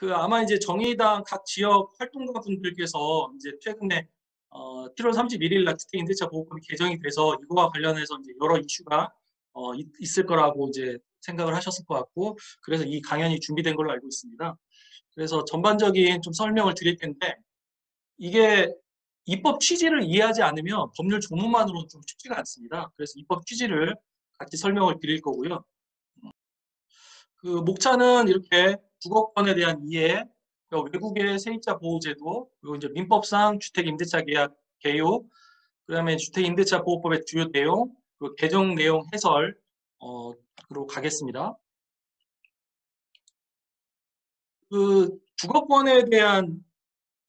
아마 이제 정의당 각 지역 활동가 분들께서 이제 최근에 7월 31일 날 주택임대차 보호법이 개정이 돼서 이거와 관련해서 이제 여러 이슈가 있을 거라고 이제 생각을 하셨을 것 같고, 그래서 이 강연이 준비된 걸로 알고 있습니다. 그래서 전반적인 좀 설명을 드릴 텐데, 이게 입법 취지를 이해하지 않으면 법률 조문만으로는 좀 쉽지가 않습니다. 그래서 입법 취지를 같이 설명을 드릴 거고요. 목차는 이렇게 주거권에 대한 이해, 외국의 세입자 보호제도, 그리고 이제 민법상 주택임대차 계약 개요, 그다음에 주택임대차 보호법의 주요 내용, 그리고 개정 내용 해설, 으로 가겠습니다. 주거권에 대한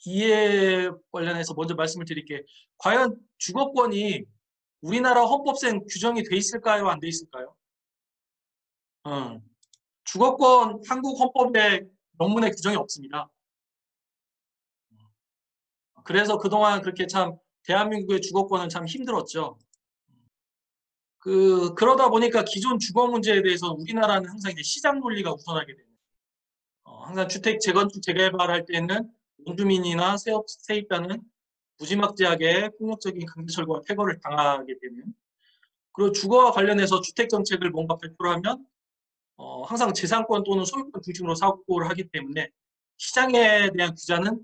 이해 관련해서 먼저 말씀을 드릴게요. 과연 주거권이 우리나라 헌법상 규정이 돼 있을까요? 안 돼 있을까요? 주거권 한국 헌법에 명문의 규정이 없습니다. 그래서 그동안 그렇게 참 대한민국의 주거권은 참 힘들었죠. 그러다 보니까 기존 주거 문제에 대해서 우리나라는 항상 이제 시장 논리가 우선하게 되는. 항상 주택 재건축 재개발할 때는 원주민이나 세입자는 무지막지하게 폭력적인 강제철거와 퇴거를 당하게 되는. 그리고 주거와 관련해서 주택 정책을 뭔가 발표를 하면 항상 재산권 또는 소유권 중심으로 사고를 하기 때문에 시장에 대한 규제는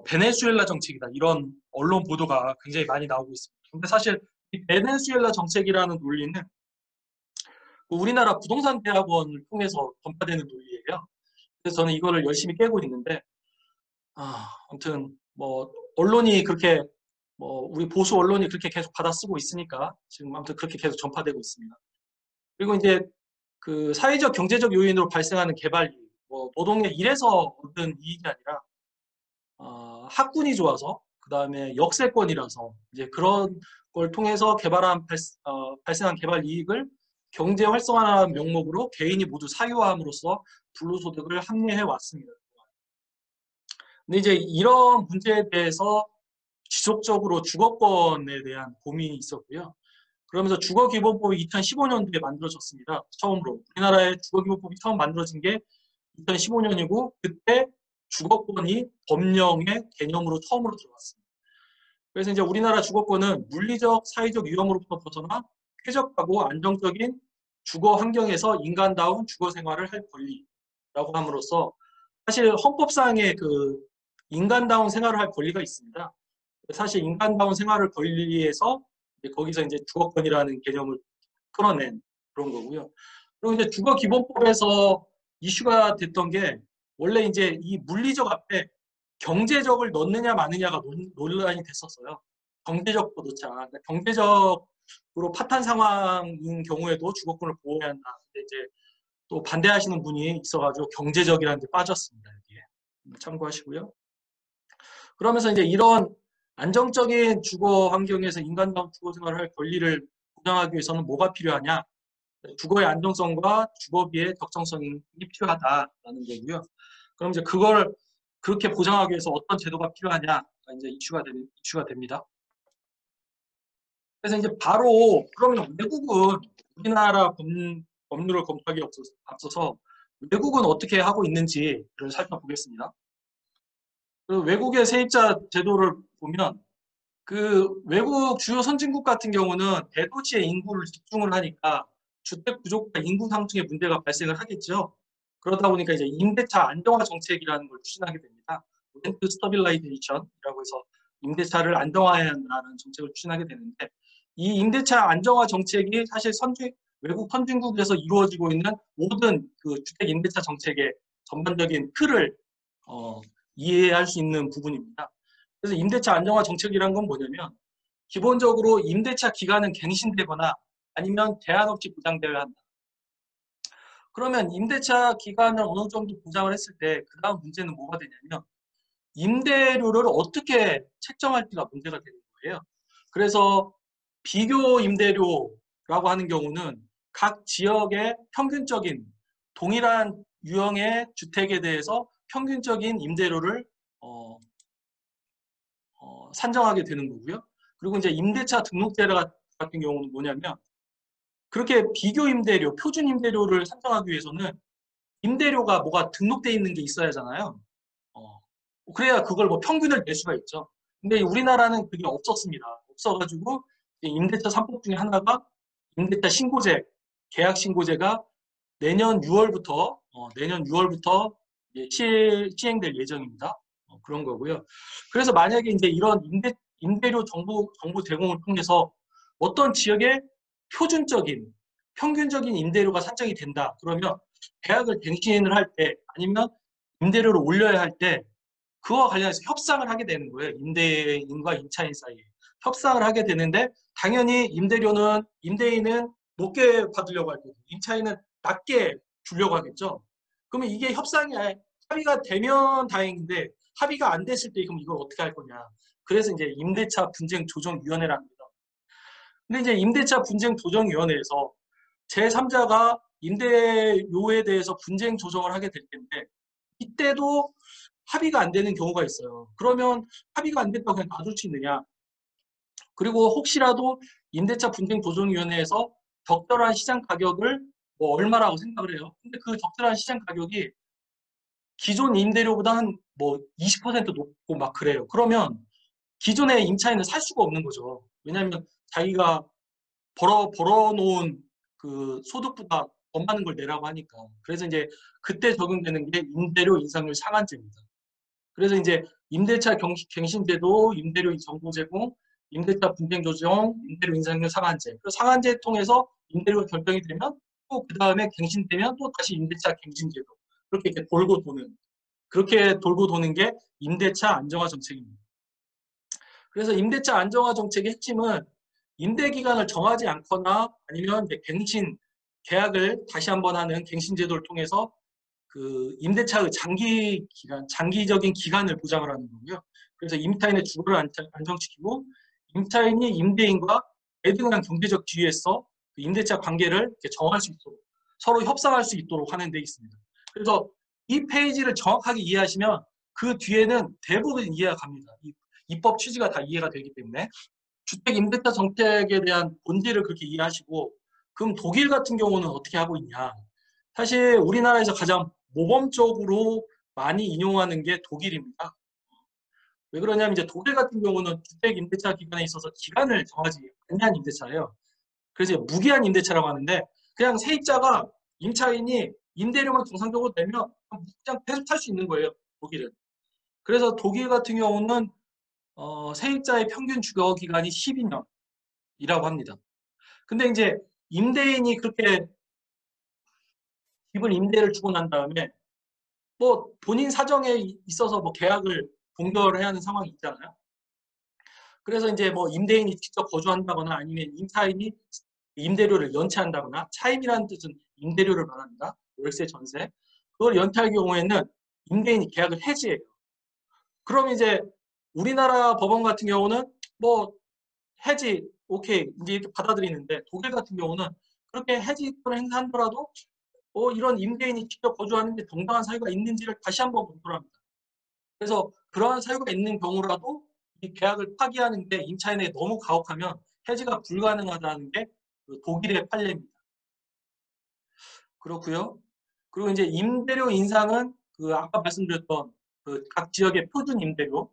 베네수엘라 정책이다. 이런 언론 보도가 굉장히 많이 나오고 있습니다. 근데 사실 이 베네수엘라 정책이라는 논리는 우리나라 부동산 대학원을 통해서 전파되는 논리예요. 그래서 저는 이거를 열심히 깨고 있는데, 아무튼 뭐 언론이 그렇게 우리 보수 언론이 그렇게 계속 받아쓰고 있으니까 지금 아무튼 그렇게 계속 전파되고 있습니다. 그리고 이제 사회적 경제적 요인으로 발생하는 개발 이익, 노동의 일에서 얻은 이익이 아니라 학군이 좋아서, 그 다음에 역세권이라서 이제 그런 걸 통해서 발생한 개발 이익을 경제 활성화라는 명목으로 개인이 모두 사유함으로써 불로소득을 합리해 왔습니다. 근데 이제 이런 문제에 대해서 지속적으로 주거권에 대한 고민이 있었고요. 그러면서 주거기본법이 2015년도에 만들어졌습니다. 처음으로. 우리나라의 주거기본법이 처음 만들어진 게 2015년이고 그때 주거권이 법령의 개념으로 처음으로 들어갔습니다. 그래서 이제 우리나라 주거권은 물리적, 사회적 위험으로부터 벗어나 쾌적하고 안정적인 주거 환경에서 인간다운 주거 생활을 할 권리라고 함으로써 사실 헌법상의 인간다운 생활을 할 권리가 있습니다. 사실 인간다운 생활을 권리에서 거기서 이제 주거권이라는 개념을 끌어낸 그런 거고요. 그리고 이제 주거기본법에서 이슈가 됐던 게 원래 이제 이 물리적 앞에 경제적을 넣느냐 마느냐가 논란이 됐었어요. 경제적도 넣자. 그러니까 경제적으로 파탄 상황인 경우에도 주거권을 보호해야 한다. 근데 이제 또 반대하시는 분이 있어가지고 경제적이라는 게 빠졌습니다. 여기에. 참고하시고요. 그러면서 이제 이런 안정적인 주거 환경에서 인간다운 주거 생활을 할 권리를 보장하기 위해서는 뭐가 필요하냐? 주거의 안정성과 주거비의 적정성이 필요하다라는 거고요. 그럼 이제 그걸 그렇게 보장하기 위해서 어떤 제도가 필요하냐가 이제 이슈가 됩니다. 그래서 이제 바로 그러면 외국은 우리나라 법률을 검토하기 앞서서 외국은 어떻게 하고 있는지를 살펴보겠습니다. 외국의 세입자 제도를 보면 외국 주요 선진국 같은 경우는 대도시의 인구를 집중을 하니까 주택 부족과 인구 상승의 문제가 발생을 하겠죠. 그러다 보니까 이제 임대차 안정화 정책이라는 걸 추진하게 됩니다. 렌트 스터빌라이제이션이라고 해서 임대차를 안정화해야 한다는 정책을 추진하게 되는데 이 임대차 안정화 정책이 사실 외국 선진국에서 이루어지고 있는 모든 주택 임대차 정책의 전반적인 틀을 이해할 수 있는 부분입니다. 그래서 임대차 안정화 정책이란 건 뭐냐면 기본적으로 임대차 기간은 갱신되거나 아니면 제한 없이 보장되어야 한다. 그러면 임대차 기간을 어느 정도 보장을 했을 때 그 다음 문제는 뭐가 되냐면 임대료를 어떻게 책정할지가 문제가 되는 거예요. 그래서 비교 임대료라고 하는 경우는 각 지역의 평균적인 동일한 유형의 주택에 대해서 평균적인 임대료를 산정하게 되는 거고요. 그리고 이제 임대차 등록제 같은 경우는 뭐냐면 그렇게 비교 임대료, 표준 임대료를 산정하기 위해서는 임대료가 뭐가 등록돼 있는 게 있어야 하잖아요. 어, 그래야 그걸 뭐 평균을 낼 수가 있죠. 근데 우리나라는 그게 없었습니다. 없어가지고 임대차 3법 중에 하나가 임대차 신고제, 계약 신고제가 내년 6월부터 시행될 예정입니다. 그런 거고요. 그래서 만약에 이제 이런 임대료 정보 제공을 통해서 어떤 지역에 표준적인, 평균적인 임대료가 산정이 된다. 그러면 계약을 갱신을 할 때 아니면 임대료를 올려야 할 때 그와 관련해서 협상을 하게 되는 거예요. 임대인과 임차인 사이에. 협상을 하게 되는데 당연히 임대인은 높게 받으려고 할 거고 임차인은 낮게 주려고 하겠죠. 그러면 이게 협상이 합의가 되면 다행인데 합의가 안 됐을 때 그럼 이걸 어떻게 할 거냐. 그래서 이제 임대차 분쟁 조정위원회랍니다. 근데 이제 임대차 분쟁 조정위원회에서 제3자가 임대료에 대해서 분쟁 조정을 하게 될 텐데 이때도 합의가 안 되는 경우가 있어요. 그러면 합의가 안 됐다고 그냥 놔둘 수 있느냐. 그리고 혹시라도 임대차 분쟁 조정위원회에서 적절한 시장 가격을 뭐 얼마라고 생각을 해요. 근데 그 적절한 시장 가격이 기존 임대료보다 한 뭐 20% 높고 막 그래요. 그러면 기존의 임차인은 살 수가 없는 거죠. 왜냐하면 자기가 벌어놓은 그 소득보다 더 많은 걸 내라고 하니까. 그래서 이제 그때 적용되는 게 임대료 인상률 상한제입니다. 그래서 이제 임대차 갱신제도, 임대료 정보 제공, 임대차 분쟁 조정, 임대료 인상률 상한제. 그 상한제 통해서 임대료가 결정이 되면 또 그 다음에 갱신되면 또 다시 임대차 갱신제도. 그렇게 이렇게 그렇게 돌고 도는 게 임대차 안정화 정책입니다. 그래서 임대차 안정화 정책의 핵심은 임대 기간을 정하지 않거나 아니면 이제 계약을 다시 한번 하는 갱신제도를 통해서 그 임대차의 장기적인 기간을 보장을 하는 거고요. 그래서 임차인의 주거를 안정시키고 임차인이 임대인과 애등한 경제적 지위에서 그 임대차 관계를 정할 수 있도록 서로 협상할 수 있도록 하는 데 있습니다. 그래서 이 페이지를 정확하게 이해하시면 그 뒤에는 대부분 이해가 갑니다. 입법 취지가 다 이해가 되기 때문에 주택 임대차 정책에 대한 본질을 그렇게 이해하시고 그럼 독일 같은 경우는 어떻게 하고 있냐. 사실 우리나라에서 가장 모범적으로 많이 인용하는 게 독일입니다. 왜 그러냐면 이제 독일 같은 경우는 주택 임대차 기간에 있어서 기간을 정하지 않는 임대차예요. 그래서 무기한 임대차라고 하는데 그냥 세입자가 임차인이 임대료만 정상적으로 내면 그냥 계속 탈 수 있는 거예요. 독일은. 그래서 독일 같은 경우는 세입자의 평균 주거 기간이 12년이라고 합니다. 근데 이제 임대인이 그렇게 집을 임대를 주고 난 다음에 뭐 본인 사정에 있어서 뭐 계약을 동결해야 하는 상황이 있잖아요. 그래서 이제 뭐 임대인이 직접 거주한다거나 아니면 임차인이 임대료를 연체한다거나 차임이라는 뜻은 임대료를 말합니다. 월세, 전세. 그걸 연체할 경우에는 임대인이 계약을 해지해요. 그럼 이제 우리나라 법원 같은 경우는 뭐 해지 오케이 이제 이렇게 받아들이는데 독일 같은 경우는 그렇게 해지권을 행사하더라도 이런 임대인이 직접 거주하는 데 정당한 사유가 있는지를 다시 한번 검토를 합니다. 그래서 그러한 사유가 있는 경우라도 이 계약을 파기하는 게 임차인에게 너무 가혹하면 해지가 불가능하다는 게 그 독일의 판례입니다. 그렇고요. 그리고 이제 임대료 인상은 그 아까 말씀드렸던 그 각 지역의 표준 임대료.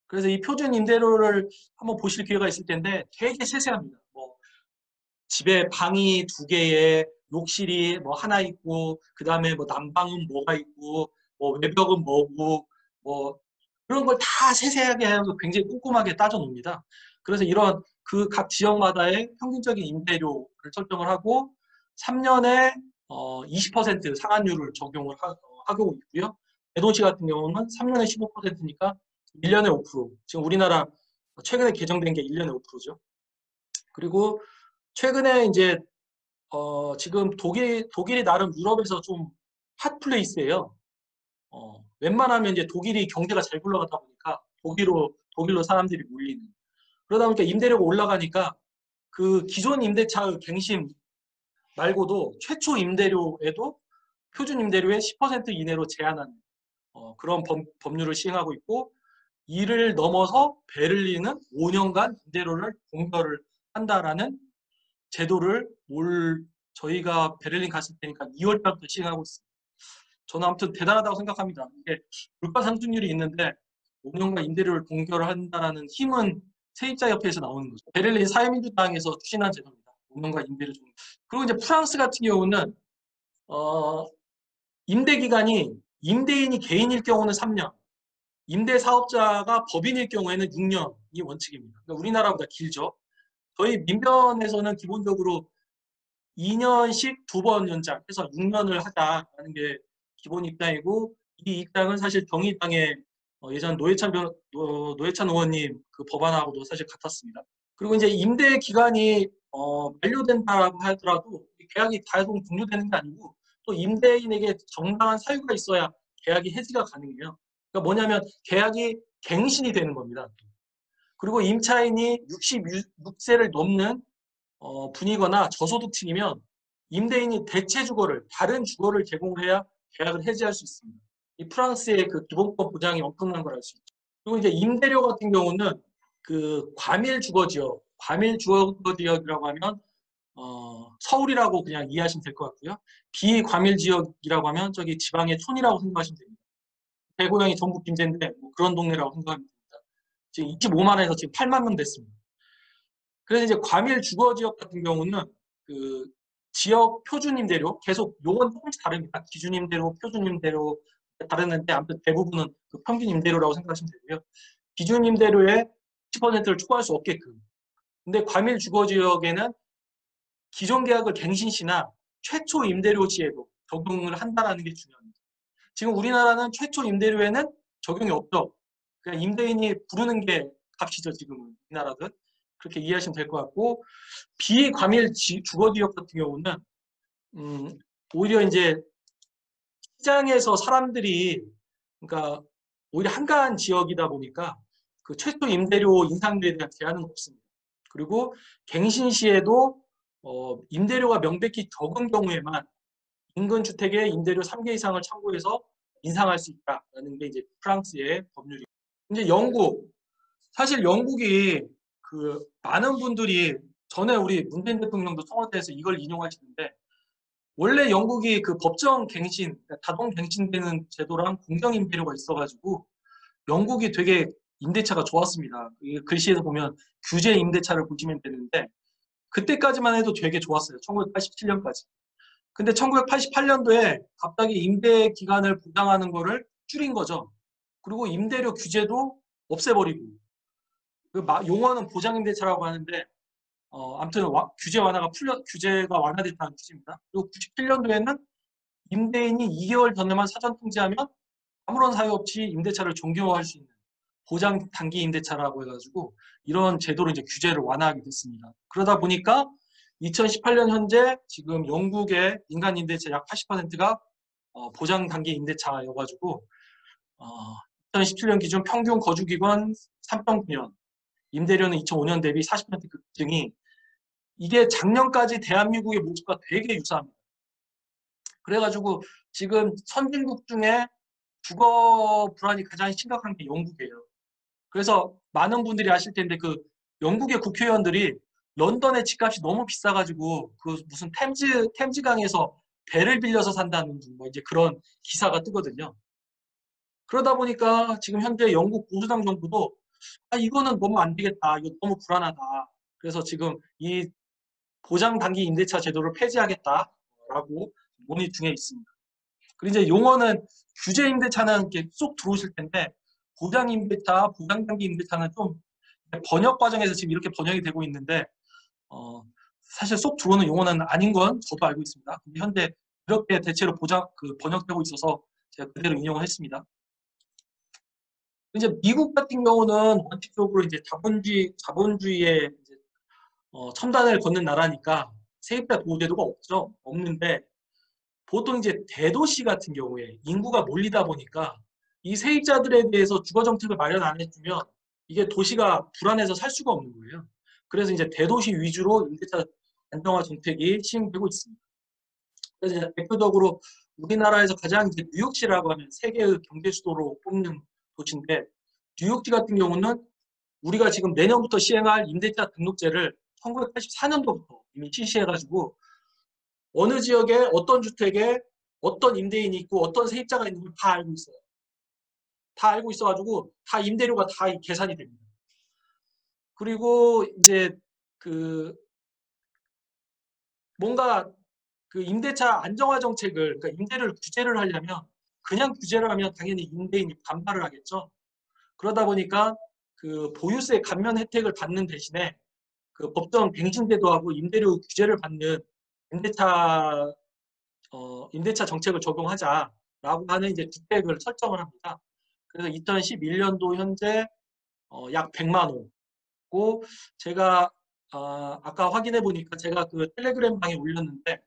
그래서 이 표준 임대료를 한번 보실 기회가 있을 텐데 되게 세세합니다. 뭐 집에 방이 2개에 욕실이 뭐 하나 있고 그다음에 뭐 난방은 뭐가 있고 뭐 외벽은 뭐고 뭐 그런 걸 다 세세하게 하고 굉장히 꼼꼼하게 따져 놓습니다. 그래서 이런 그 각 지역마다의 평균적인 임대료를 설정을 하고 3년에 20% 상한율을 적용을 하고 있고요. 대도시 같은 경우는 3년에 15%니까 1년에 5%. 지금 우리나라 최근에 개정된 게 1년에 5%죠. 그리고 최근에 이제 지금 독일이 나름 유럽에서 좀 핫플레이스예요. 웬만하면 이제 독일이 경제가 잘 굴러가다 보니까 독일로 사람들이 몰리는. 그러다 보니까 임대료가 올라가니까 그 기존 임대차 갱신 말고도 최초 임대료에도 표준 임대료의 10% 이내로 제한하는 그런 법률을 시행하고 있고 이를 넘어서 베를린은 5년간 임대료를 공별을 한다라는 제도를 저희가 베를린 갔을 때니까 2월 달부터 시행하고 있습니다. 저는 아무튼 대단하다고 생각합니다. 이게 물가 상승률이 있는데 운영과 임대료를 동결한다라는 힘은 세입자협회에서 나오는 거죠. 베를린 사회민주당에서 추진한 제도입니다. 운영과 임대료 중. 그리고 이제 프랑스 같은 경우는 임대 기간이 임대인이 개인일 경우는 3년, 임대 사업자가 법인일 경우에는 6년이 원칙입니다. 그러니까 우리나라보다 길죠. 저희 민변에서는 기본적으로 2년씩 2번 연장해서 6년을 하자라는 게 기본 입장이고, 이 입장은 사실 정의당의 예전 노회찬 의원님 그 법안하고도 사실 같았습니다. 그리고 이제 임대 기간이 만료된다고 하더라도 계약이 자동 종료되는 게 아니고 또 임대인에게 정당한 사유가 있어야 계약이 해지가 가능해요. 그러니까 뭐냐면 계약이 갱신이 되는 겁니다. 그리고 임차인이 66세를 넘는 분이거나 저소득층이면 임대인이 대체 주거를, 다른 주거를 제공을 해야 계약을 해지할 수 있습니다. 이 프랑스의 그 기본권 보장이 엄청난 걸 알 수 있죠. 그리고 이제 임대료 같은 경우는 그 과밀 주거 지역, 과밀 주거 지역이라고 하면 서울이라고 그냥 이해하시면 될 것 같고요. 비과밀 지역이라고 하면 저기 지방의 촌이라고 생각하시면 됩니다. 대고양이 전북 김제인데 뭐 그런 동네라고 생각하면 됩니다. 지금 25만 원에서 지금 8만 명 됐습니다. 그래서 이제 과밀 주거 지역 같은 경우는 그 지역 표준 임대료 계속 요건 조금씩 다릅니다. 기준 임대료, 표준 임대료 다르는데 아무튼 대부분은 그 평균 임대료라고 생각하시면 되고요. 기준 임대료의 10%를 초과할 수 없게끔. 근데 과밀 주거 지역에는 기존 계약을 갱신 시나 최초 임대료 시에도 적용을 한다는 게 중요합니다. 지금 우리나라는 최초 임대료에는 적용이 없죠. 그냥 임대인이 부르는 게 값이죠, 지금은 우리나라는. 그렇게 이해하시면 될 것 같고, 비과밀 주거 지역 같은 경우는 오히려 이제 시장에서 사람들이, 그러니까 오히려 한가한 지역이다 보니까 그 최초 임대료 인상률에 대한 제한은 없습니다. 그리고 갱신 시에도 임대료가 명백히 적은 경우에만 인근 주택의 임대료 3개 이상을 참고해서 인상할 수 있다라는 게 이제 프랑스의 법률이에요. 이제 영국, 사실 영국이 그 많은 분들이 전에 우리 문재인 대통령도 청와대에서 이걸 인용하시는데, 원래 영국이 그 법정 갱신, 그러니까 자동 갱신되는 제도랑 공정 임대료가 있어가지고 영국이 되게 임대차가 좋았습니다. 글씨에서 보면 규제 임대차를 보시면 되는데 그때까지만 해도 되게 좋았어요. 1987년까지. 근데 1988년도에 갑자기 임대 기간을 보장하는 거를 줄인 거죠. 그리고 임대료 규제도 없애버리고, 그 용어는 보장임대차라고 하는데 아무튼 규제가 완화됐다는 뜻입니다. 그리고 97년도에는 임대인이 2개월 전에만 사전 통지하면 아무런 사유 없이 임대차를 종료할 수 있는 보장 단기 임대차라고 해가지고 이런 제도로 이제 규제를 완화하게 됐습니다. 그러다 보니까 2018년 현재 지금 영국의 인간 임대차 약 80%가 보장 단기 임대차여가지고 2017년 기준 평균 거주기간 3.9년, 임대료는 2005년 대비 40% 급증이, 이게 작년까지 대한민국의 모습과 되게 유사합니다. 그래가지고 지금 선진국 중에 주거 불안이 가장 심각한 게 영국이에요. 그래서 많은 분들이 아실 텐데 그 영국의 국회의원들이 런던의 집값이 너무 비싸가지고 그 무슨 템즈강에서 배를 빌려서 산다는 뭐 이제 그런 기사가 뜨거든요. 그러다 보니까 지금 현재 영국 보수당 정부도 이거는 너무 안 되겠다. 이거 너무 불안하다. 그래서 지금 이 보장 단기 임대차 제도를 폐지하겠다라고 논의 중에 있습니다. 그리고 이제 용어는 규제 임대차는 이렇게 쏙 들어오실 텐데 보장 임대차, 보장 단기 임대차는 좀 번역 과정에서 지금 이렇게 번역이 되고 있는데 사실 쏙 들어오는 용어는 아닌 건 저도 알고 있습니다. 근데 현재 이렇게 대체로 번역되고 있어서 제가 그대로 인용을 했습니다. 이제 미국 같은 경우는 원칙적으로 이제 자본주의에 이제 첨단을 걷는 나라니까 세입자 보호제도가 없는데 보통 이제 대도시 같은 경우에 인구가 몰리다 보니까 이 세입자들에 대해서 주거 정책을 마련 안 해주면 이게 도시가 불안해서 살 수가 없는 거예요. 그래서 이제 대도시 위주로 임대차 안정화 정책이 시행되고 있습니다. 그래서 이제 대표적으로 우리나라에서 가장 이제 뉴욕시라고 하면 세계의 경제 수도로 꼽는 도시인데, 뉴욕시 같은 경우는 우리가 지금 내년부터 시행할 임대차 등록제를 1984년도부터 이미 실시해가지고 어느 지역에 어떤 주택에 어떤 임대인이 있고 어떤 세입자가 있는 걸 다 알고 있어요. 다 알고 있어가지고 다 임대료가 다 계산이 됩니다. 그리고 이제 그 뭔가 그 임대차 안정화 정책을, 그러니까 임대를 규제를 하려면 그냥 규제를 하면 당연히 임대인이 반발을 하겠죠. 그러다 보니까 그 보유세 감면 혜택을 받는 대신에 그 법정 갱신제도 하고 임대료 규제를 받는 임대차 임대차 정책을 적용하자라고 하는 이제 주택을 설정을 합니다. 그래서 2011년도 현재 약 100만 호고 제가 아까 확인해 보니까 제가 그 텔레그램 방에 올렸는데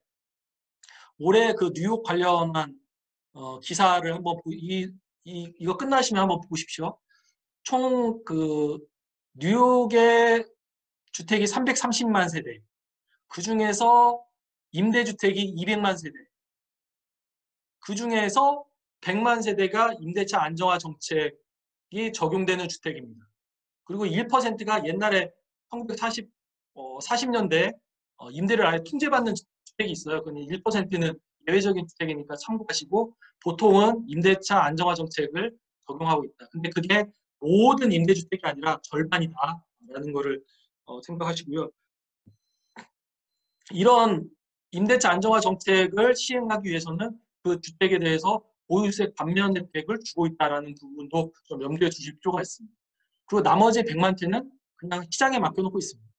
올해 그 뉴욕 관련한 기사를 한번 이거 끝나시면 한번 보십시오. 총 그 뉴욕의 주택이 330만 세대, 그 중에서 임대주택이 200만 세대, 그 중에서 100만 세대가 임대차 안정화 정책이 적용되는 주택입니다. 그리고 1%가 옛날에 40년대 임대를 아예 통제받는 주택이 있어요. 그건 1%는 예외적인 주택이니까 참고하시고 보통은 임대차 안정화 정책을 적용하고 있다. 근데 그게 모든 임대주택이 아니라 절반이다라는 거를 생각하시고요. 이런 임대차 안정화 정책을 시행하기 위해서는 그 주택에 대해서 보유세 감면 혜택을 주고 있다는 부분도 좀 염두에 두실 필요가 있습니다. 그리고 나머지 100만 채는 그냥 시장에 맡겨놓고 있습니다.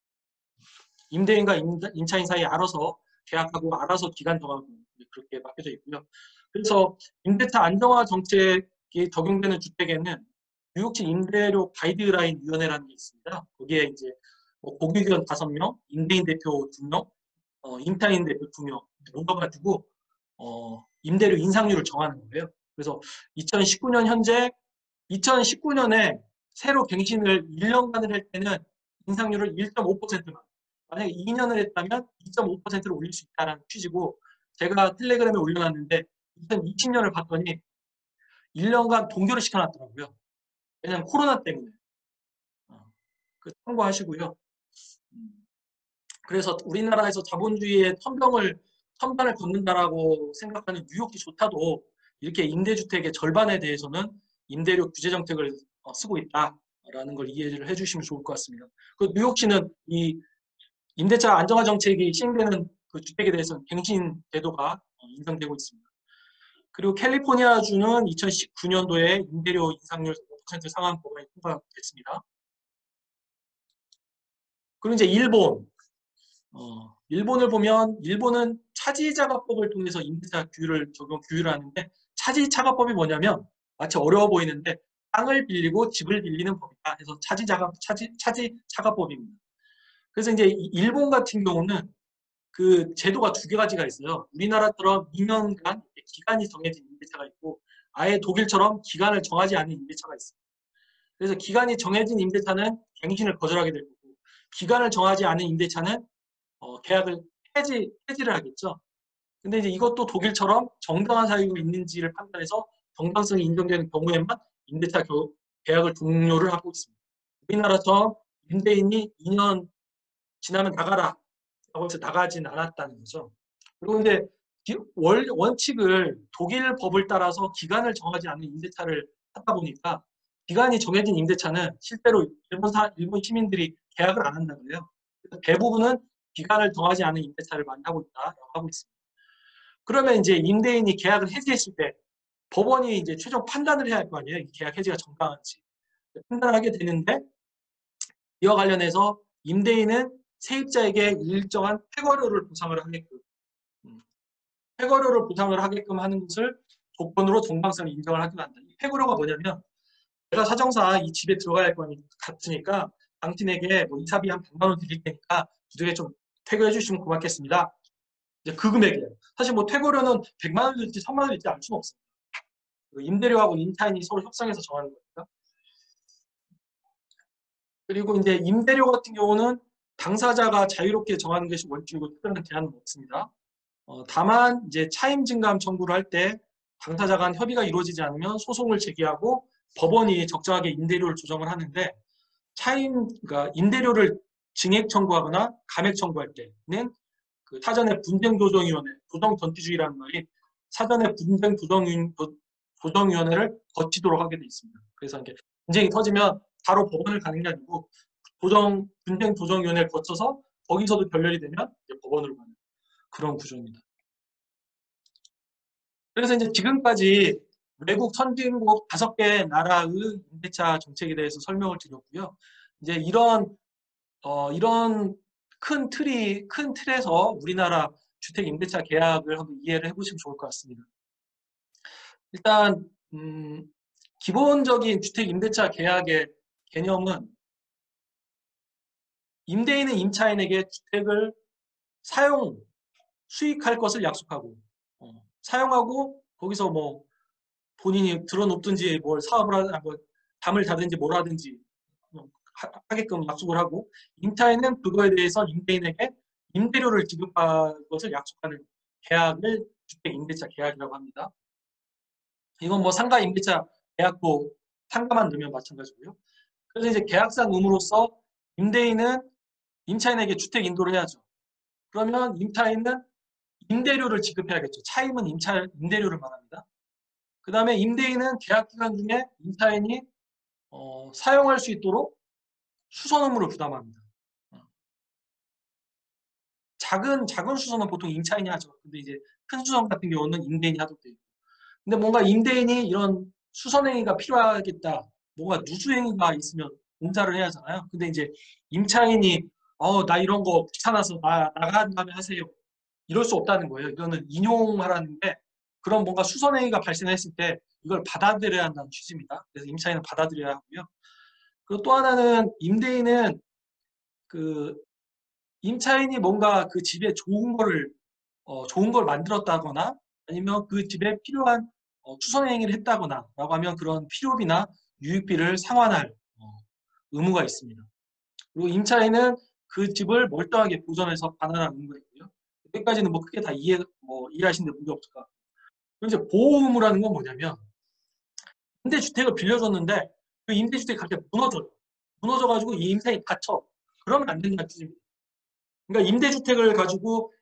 임대인과 임차인 사이에 알아서 계약하고 알아서 기간 정하고 그렇게 맡겨져 있고요. 그래서 임대차 안정화 정책이 적용되는 주택에는 뉴욕시 임대료 가이드라인 위원회라는 게 있습니다. 거기에 이제 고객위원 5명, 임대인 대표 2명, 임차인 대표 2명 모여가지고 임대료 인상률을 정하는 거예요. 그래서 2019년 현재 2019년에 새로 갱신을 1년간을 할 때는 인상률을 1.5%만, 만약에 2년을 했다면 2.5%를 올릴 수 있다는 취지고, 제가 텔레그램에 올려놨는데 2020년을 봤더니 1년간 동결을 시켜놨더라고요. 왜냐하면 코로나 때문에. 그 참고하시고요. 그래서 우리나라에서 자본주의의 선반을 걷는다라고 생각하는 뉴욕이 좋다도 이렇게 임대주택의 절반에 대해서는 임대료 규제 정책을 쓰고 있다라는 걸 이해를 해주시면 좋을 것 같습니다. 그 뉴욕시는 이 임대차 안정화 정책이 시행되는 그 주택에 대해서는 갱신 제도가 인정되고 있습니다. 그리고 캘리포니아주는 2019년도에 임대료 인상률 5% 상한 법안이 통과됐습니다. 그리고 이제 일본을 보면 일본은 차지자가법을 통해서 임대차 규율을 하는데, 차지자가법이 뭐냐면 마치 어려워 보이는데 땅을 빌리고 집을 빌리는 법이다 해서 차지자가법입니다. 그래서 이제 일본 같은 경우는 그 제도가 2가지가 있어요. 우리나라처럼 2년간 기간이 정해진 임대차가 있고, 아예 독일처럼 기간을 정하지 않은 임대차가 있습니다. 그래서 기간이 정해진 임대차는 갱신을 거절하게 될 거고, 기간을 정하지 않은 임대차는 계약을 해지를 하겠죠. 근데 이제 이것도 독일처럼 정당한 사유가 있는지를 판단해서 정당성이 인정되는 경우에만 임대차 계약을 종료를 하고 있습니다. 우리나라처럼 임대인이 2년 지나면 나가라 라고 해서 나가진 않았다는 거죠. 그리고 이제 원칙을 독일 법을 따라서 기간을 정하지 않는 임대차를 하다 보니까 기간이 정해진 임대차는 실제로 일본 시민들이 계약을 안 한다고 해요. 대부분은 기간을 정하지 않은 임대차를 많이 하고 있다라고 하고 있습니다. 그러면 이제 임대인이 계약을 해지했을 때 법원이 이제 최종 판단을 해야 할 거 아니에요. 이 계약 해지가 정당한지 판단을 하게 되는데, 이와 관련해서 임대인은 세입자에게 일정한 폐거료를 보상을 하게끔 하는 것을 조건으로 정당성을 인정을 하기로 한다. 이 폐거료가 뭐냐면, 내가 사정상 이 집에 들어가야 할 거 같으니까 당신에게 뭐 이사비 한 100만 원 드릴 테니까 부득이 좀 퇴거해 주시면 고맙겠습니다. 이제 그 금액이에요. 사실 뭐 퇴거료는 100만 원 들지 3만 원 들지 알 수는 없습니다. 임대료하고 임차인이 서로 협상해서 정하는 거니까. 그리고 이제 임대료 같은 경우는 당사자가 자유롭게 정하는 것이 원칙이고 특별한 제한은 없습니다. 다만 이제 차임 증감 청구를 할 때 당사자 간 협의가 이루어지지 않으면 소송을 제기하고 법원이 적정하게 임대료를 조정을 하는데, 그러니까 임대료를 증액 청구하거나 감액 청구할 때는 그 사전에 분쟁조정위원회, 조정전티주의라는 말이 사전에 조정위원회를 거치도록 하게 돼 있습니다. 그래서 이제 분쟁이 터지면 바로 법원을 가는 게 아니고 분쟁 조정위원회를 거쳐서 거기서도 결렬이 되면 이제 법원으로 가는 그런 구조입니다. 그래서 이제 지금까지 외국 선진국 5개 나라의 임대차 정책에 대해서 설명을 드렸고요. 이제 이런 큰 틀에서 우리나라 주택 임대차 계약을 한번 이해를 해보시면 좋을 것 같습니다. 일단 기본적인 주택 임대차 계약의 개념은 임대인은 임차인에게 주택을 수익할 것을 약속하고 사용하고 거기서 뭐 본인이 들어놓든지 뭘 사업을 하든지 뭐 담을 다든지 뭘 하든지 하게끔 약속을 하고 임차인은 그거에 대해서 임대인에게 임대료를 지급할 것을 약속하는 계약을 주택 임대차 계약이라고 합니다. 이건 뭐 상가 임대차 계약도 상가만 넣으면 마찬가지고요. 그래서 이제 계약상 의무로서 임대인은 임차인에게 주택 인도를 해야죠. 그러면 임차인은 임대료를 지급해야겠죠. 차임은 임대료를 말합니다. 그 다음에 임대인은 계약 기간 중에 임차인이 사용할 수 있도록 수선 의무를 부담합니다. 작은 수선은 보통 임차인이 하죠. 근데 이제 큰 수선 같은 경우는 임대인이 하도록 되어 있고. 근데 뭔가 임대인이 이런 수선행위가 필요하겠다. 뭔가 누수행위가 있으면 공사를 해야 하잖아요. 근데 이제 임차인이 나 이런 거 귀찮아서 나간 다음에 하세요. 이럴 수 없다는 거예요. 이거는 인용하라는 게 그런 뭔가 수선행위가 발생했을 때 이걸 받아들여야 한다는 취지입니다. 그래서 임차인은 받아들여야 하고요. 그리고 또 하나는 임대인은 그 임차인이 뭔가 그 집에 좋은 걸 만들었다거나 아니면 그 집에 필요한 수선행위를 했다거나 라고 하면 그런 필요비나 유익비를 상환할 의무가 있습니다. 그리고 임차인은 그 집을 멀쩡하게 보존해서 반환할 의무가 있고요. 여기까지는 뭐 크게 다 이해하시는데 문제 없을 것 같아요. 그리고 이제 보호 의무라는 건 뭐냐면 임대주택을 빌려줬는데 그 임대주택이 갑자기 무너져요. 무너져가지고 이 임차인이 다쳐. 그러면 안 된다는 뜻입니다. 그러니까 임대주택을 가지고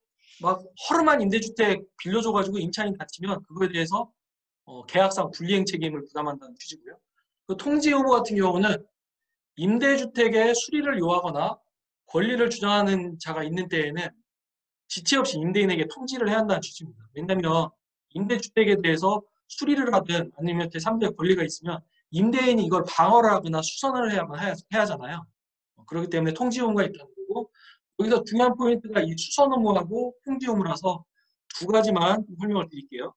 막 허름한 임대주택 빌려줘가지고 임차인이 다치면 그거에 대해서 계약상 불이행 책임을 부담한다는 취지고요. 그 통지 의무 같은 경우는 임대주택의 수리를 요하거나 권리를 주장하는 자가 있는 때에는 지체 없이 임대인에게 통지를 해야 한다는 취지입니다. 왜냐하면 임대주택에 대해서 수리를 하든 아니면 제3자의 권리가 있으면 임대인이 이걸 방어를 하거나 수선을 해야 하잖아요. 그렇기 때문에 통지 의무가 있다는 거고 여기서 중요한 포인트가 이 수선 의무하고 통지 의무라서 두 가지만 설명을 드릴게요.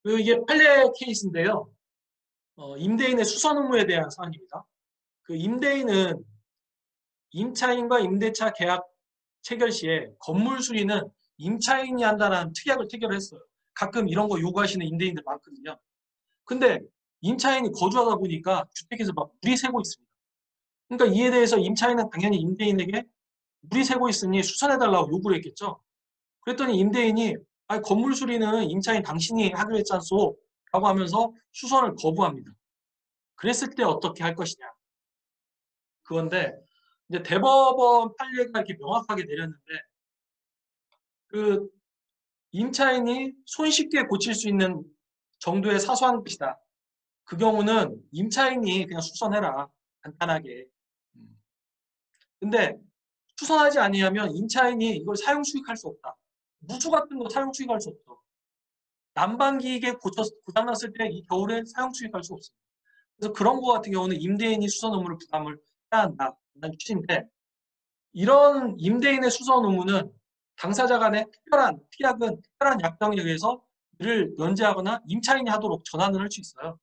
이게 판례 케이스인데요. 임대인의 수선 의무에 대한 사안입니다. 그 임대인은 임차인과 임대차 계약 체결 시에 건물 수리는 임차인이 한다는 특약을 체결했어요. 가끔 이런 거 요구하시는 임대인들 많거든요. 근데 임차인이 거주하다 보니까 주택에서 막 물이 새고 있습니다. 그러니까 이에 대해서 임차인은 당연히 임대인에게 물이 새고 있으니 수선해달라고 요구를 했겠죠. 그랬더니 임대인이 건물 수리는 임차인 당신이 하기로 했지 않소? 라고 하면서 수선을 거부합니다. 그랬을 때 어떻게 할 것이냐. 그건데 이제 대법원 판례가 이렇게 명확하게 내렸는데 그 임차인이 손쉽게 고칠 수 있는 정도의 사소한 것이다. 그 경우는 임차인이 그냥 수선해라. 간단하게. 근데 수선하지 아니하면 임차인이 이걸 사용 수익할 수 없다. 무수 같은 거 사용 수익할 수 없어. 난방기계 고장났을 때 이 겨울에 사용 수익할 수 없어요. 그래서 그런 거 같은 경우는 임대인이 수선 의무를 부담을 해야 한다는 취지인데 이런 임대인의 수선 의무는 당사자 간의 특별한 피약은 특별한 약정에 의해서 이를 면제하거나 임차인이 하도록 전환을 할 수 있어요.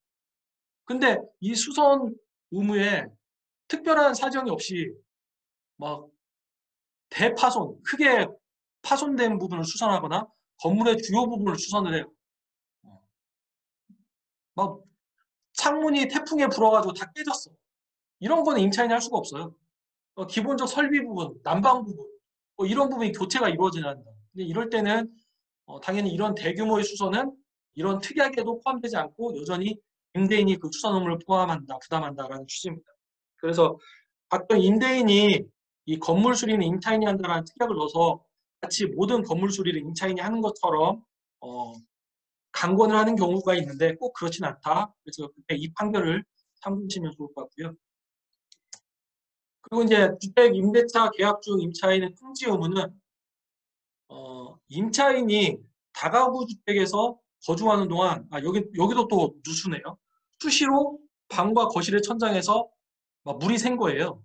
근데 이 수선 의무에 특별한 사정이 없이 막 대파손, 크게 파손된 부분을 수선하거나 건물의 주요 부분을 수선을 해요. 막 창문이 태풍에 불어가지고 다 깨졌어. 이런 거는 임차인이 할 수가 없어요. 기본적 설비 부분, 난방 부분, 이런 부분이 교체가 이루어져야 한다. 근데 이럴 때는 당연히 이런 대규모의 수선은 이런 특약에도 포함되지 않고 여전히 임대인이 그 수선 의무를 부담한다라는 취지입니다. 그래서 각종 임대인이 이 건물 수리는 임차인이 한다라는 특약을 넣어서 마치 모든 건물 수리를 임차인이 하는 것처럼 강권을 하는 경우가 있는데 꼭 그렇진 않다. 그래서 그때 이 판결을 참고하시면 좋을 것 같고요. 그리고 이제 주택 임대차 계약 중 임차인의 통지 의무는 임차인이 다가구 주택에서 거주하는 동안 여기도 또 누수네요. 수시로 방과 거실의 천장에서 막 물이 샌 거예요.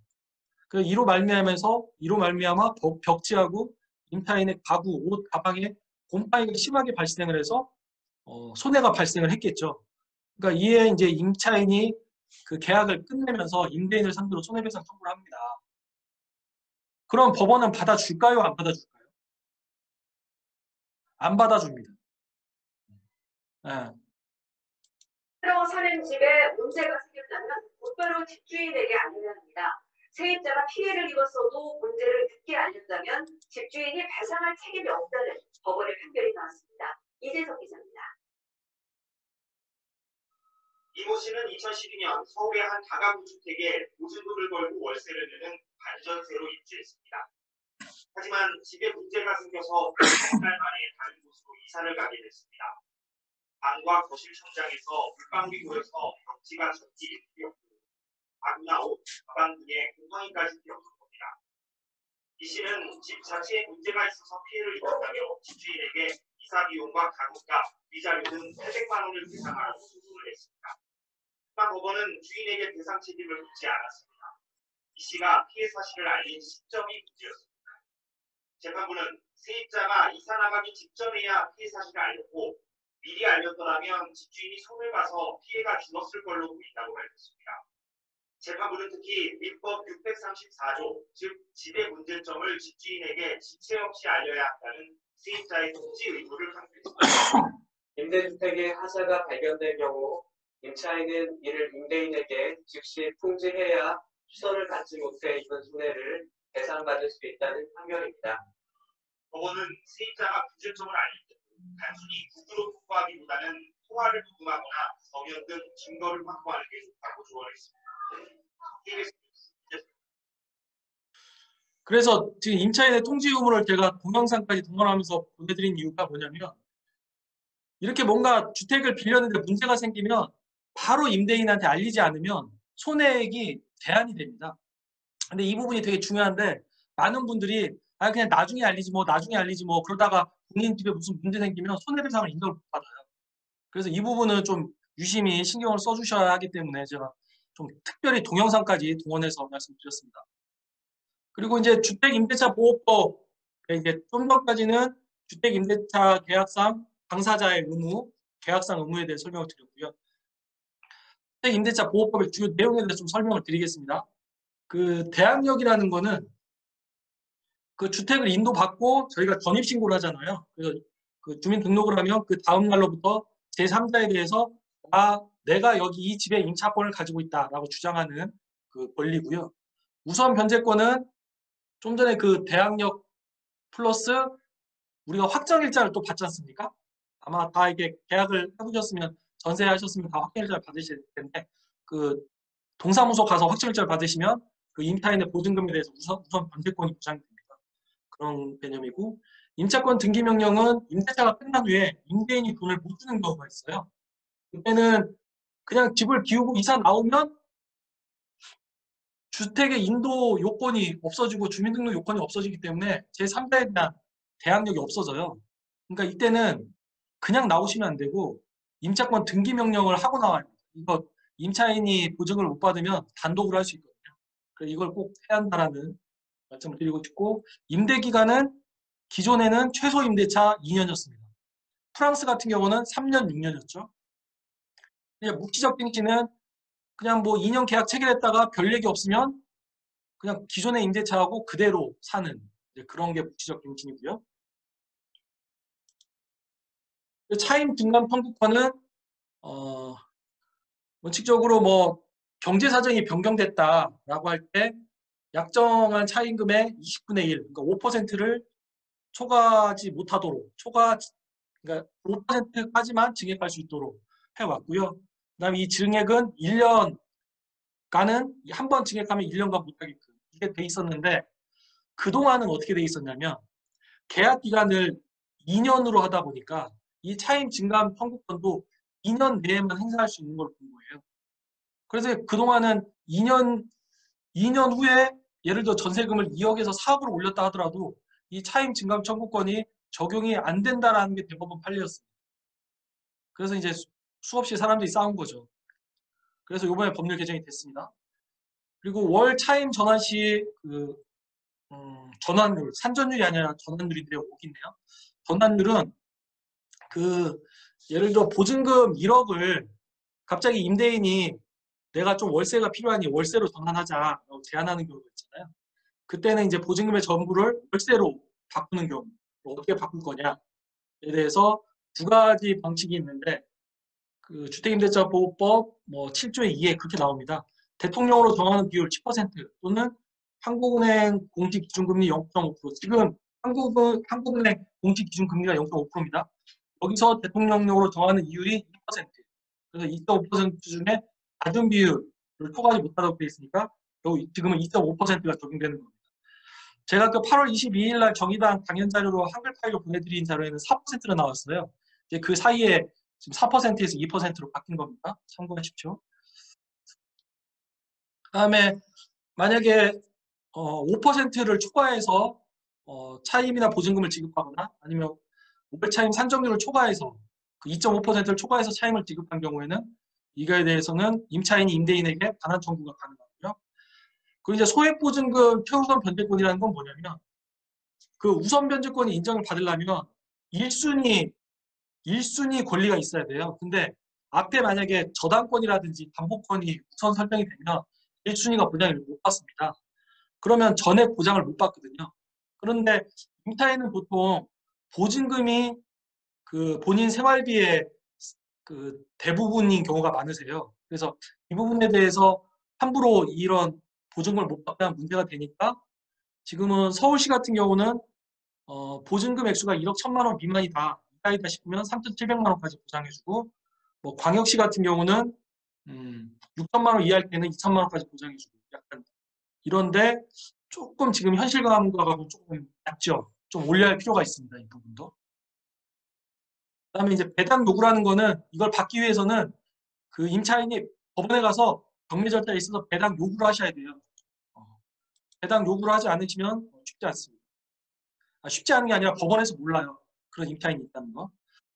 그래서 이로 말미암아 벽지하고 임차인의 가구, 옷, 가방에 곰팡이가 심하게 발생을 해서 손해가 발생을 했겠죠. 그러니까 이에 이제 임차인이 그 계약을 끝내면서 임대인을 상대로 손해배상 청구를 합니다. 그럼 법원은 받아줄까요? 안 받아줄까요? 안 받아줍니다. 예. 새로 사는 집에 문제가 생겼다면 곧바로 집주인에게 알려야 합니다. 세입자가 피해를 입었어도 문제를 늦게 알렸다면 집주인이 배상할 책임이 없다는 법원의 판결이 나왔습니다. 이재석 기자입니다. 이모 씨는 2012년 서울의 한 다가구 주택에 보증금을 걸고 월세를 내는 반전세로 입주했습니다. 하지만 집에 문제가 생겨서 한 달 만에 다른 곳으로 이사를 가게 됐습니다. 방과 거실 천장에서 물방울이 고여서 벽지가 전질이 되었고 가구나 옷, 가방 등에 곰팡이까지 피었던 겁니다. 이 씨는 집 자체에 문제가 있어서 피해를 입었다며 집주인에게 이사 비용과 가구값, 위자료 등 800만 원을 배상하라고 소송을 했습니다. 하지만 법원은 주인에게 배상 책임을 묻지 않았습니다. 이 씨가 피해 사실을 알린 시점이 문제였습니다. 재판부는 세입자가 이사 나가기 직전에야 피해 사실을 알렸고 미리 알렸더라면 집주인이 손을 봐서 피해가 줄었을 걸로 보인다고 밝혔습니다. 재판부는 특히 민법 634조, 즉 집의 문제점을 집주인에게 지체 없이 알려야 한다는 세입자의 통지 의무를 강조했습니다. 임대주택의 하자가 발견될 경우 임차인은 이를 임대인에게 즉시 통지해야 취소를 받지 못해 입은 손해를 배상받을 수 있다는 판결입니다. 법원은 세입자가 문제점을 알릴 때 단순히 구두로 통보하기보다는 통화를 녹음하거나 서면 등 증거를 확보하는 게 좋다고 조언했습니다. 그래서 지금 임차인의 통지 의무를 제가 동영상까지 동원하면서 보내드린 이유가 뭐냐면 이렇게 뭔가 주택을 빌렸는데 문제가 생기면 바로 임대인한테 알리지 않으면 손해액이 제한이 됩니다. 근데 이 부분이 되게 중요한데 많은 분들이 그냥 나중에 알리지 뭐 그러다가 본인 집에 무슨 문제 생기면 손해배상을 인정을 못 받아요. 그래서 이 부분은 좀 유심히 신경을 써주셔야 하기 때문에 제가 좀 특별히 동영상까지 동원해서 말씀드렸습니다. 그리고 이제 주택임대차보호법 이제 좀 전까지는 주택임대차 계약상 당사자의 의무, 계약상 의무에 대해 설명을 드렸고요. 주택임대차보호법의 주요 내용에 대해서 좀 설명을 드리겠습니다. 그 대항력이라는 거는 그 주택을 인도받고 저희가 전입신고를 하잖아요. 그래서 그 주민등록을 하면 그 다음 날로부터 제3자에 대해서 내가 여기 이 집에 임차권을 가지고 있다라고 주장하는 그 권리고요. 우선 변제권은 좀 전에 그 대항력 플러스 우리가 확정일자를 또 받지 않습니까? 아마 다 이게 계약을 해보셨으면 전세하셨으면 다 확정일자를 받으실 텐데 그 동사무소 가서 확정일자를 받으시면 그 임차인의 보증금에 대해서 우선 변제권이 보장이 됩니다. 그런 개념이고 임차권 등기 명령은 임대차가 끝난 후에 임대인이 돈을 못 주는 경우가 있어요. 그때는 그냥 집을 비우고 이사 나오면 주택의 인도 요건이 없어지고 주민등록 요건이 없어지기 때문에 제3자에 대한 대항력이 없어져요. 그러니까 이때는 그냥 나오시면 안 되고 임차권 등기 명령을 하고 나와요. 이거 임차인이 보증을 못 받으면 단독으로 할 수 있거든요. 그래서 이걸 꼭 해야 한다라는 말씀을 드리고 싶고 임대기간은 기존에는 최소 임대차 2년이었습니다. 프랑스 같은 경우는 3년 6년이었죠. 묵시적 갱신은 그냥 뭐 2년 계약 체결했다가 별 얘기 없으면 그냥 기존의 임대차하고 그대로 사는 그런 게 묵시적 갱신이고요. 차임 등간 평가권은 원칙적으로 뭐 경제 사정이 변경됐다라고 할 때 약정한 차임금의 20분의 1, 그러니까 5%를 초과하지 못하도록 그러니까 5%까지만 증액할 수 있도록 해왔고요. 그다음에 이 증액은 1년간은 한 번 증액하면 1년간 못하게끔 이게 돼 있었는데 그동안은 어떻게 돼 있었냐면 계약 기간을 2년으로 하다 보니까 이 차임 증감 청구권도 2년 내에만 행사할 수 있는 걸 본 거예요. 그래서 그동안은 2년 후에 예를 들어 전세금을 2억에서 4억으로 올렸다 하더라도 이 차임 증감 청구권이 적용이 안 된다라는 게 대법원 판례였습니다. 그래서 이제 수없이 사람들이 싸운 거죠. 그래서 이번에 법률 개정이 됐습니다. 그리고 월 차임 전환 시 전환율, 산전율이 아니라 전환율인데요. 여기 있네요. 전환율은 예를 들어 보증금 1억을 갑자기 임대인이 내가 좀 월세가 필요하니 월세로 전환하자라고 제안하는 경우가 있잖아요. 그때는 이제 보증금의 전부를 월세로 바꾸는 경우, 어떻게 바꿀 거냐에 대해서 두 가지 방식이 있는데 그 주택임대차보호법 뭐 7조의 2에 그렇게 나옵니다. 대통령으로 정하는 비율 10% 또는 한국은행 공시기준금리 0.5%. 지금 한국은행 공시기준금리가 0.5%입니다. 여기서 대통령령으로 정하는 이율이 2%. 그래서 2.5% 중에 낮은 비율을 초과하지 못하도록 되어 있으니까 지금은 2.5%가 적용되는 겁니다. 제가 그 8월 22일 날 정의당 당연 자료로 한글 파일로 보내드린 자료에는 4%로 나왔어요. 이제 그 사이에 지금 4%에서 2%로 바뀐 겁니다. 참고하십시오. 그다음에 만약에 5%를 초과해서 차임이나 보증금을 지급하거나 아니면 월차임 산정률을 초과해서 그 2.5%를 초과해서 차임을 지급한 경우에는 이거에 대해서는 임차인이 임대인에게 반환 청구가 가능하고요. 그리고 이제 소액보증금 최우선 변제권이라는 건 뭐냐면 그 우선 변제권이 인정을 받으려면 1순위 권리가 있어야 돼요. 근데 앞에 만약에 저당권이라든지 담보권이 우선 설정이 되면 1순위가 보장을 못 받습니다. 그러면 전액 보장을 못 받거든요. 그런데 임차인은 보통 보증금이 그 본인 생활비의 그 대부분인 경우가 많으세요. 그래서 이 부분에 대해서 함부로 이런 보증금을 못 받으면 문제가 되니까 지금은 서울시 같은 경우는 보증금 액수가 1억 1천만 원 미만이다 싶으면 3,700만 원까지 보장해주고 뭐 광역시 같은 경우는 6천만 원 이하일 때는 2천만 원까지 보장해주고 약간 이런데 조금 지금 현실감과는 조금 낮죠. 좀 올려야 할 필요가 있습니다. 이 부분도. 그다음에 이제 배당 요구라는 거는 이걸 받기 위해서는 그 임차인이 법원에 가서 경매 절차에 있어서 배당 요구를 하셔야 돼요. 배당 요구를 하지 않으시면 쉽지 않습니다. 쉽지 않은 게 아니라 법원에서 몰라요. 그런 임차인이 있다는 거.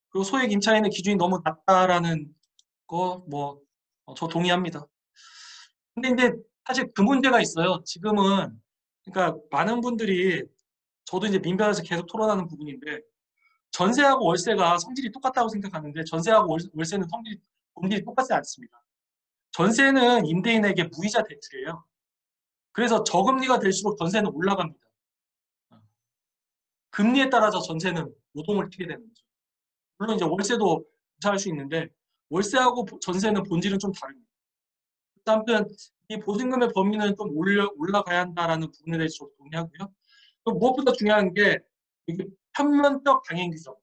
그리고 소액 임차인의 기준이 너무 낮다라는 거 뭐 저 동의합니다. 근데 이제 사실 그 문제가 있어요. 지금은 그러니까 많은 분들이 저도 이제 민변에서 계속 토론하는 부분인데 전세하고 월세가 성질이 똑같다고 생각하는데 전세하고 월세는 본질이 똑같지 않습니다. 전세는 임대인에게 무이자 대출이에요. 그래서 저금리가 될수록 전세는 올라갑니다. 금리에 따라서 전세는 요동을 튀게 되는 거죠. 물론 이제 월세도 유사할 수 있는데 월세하고 전세는 본질은 좀 다릅니다. 아무튼 이 보증금의 범위는 좀 올라가야 한다라는 부분에 대해서 저도 동의하고요. 무엇보다 중요한 게 이게 편면적 강행 규정.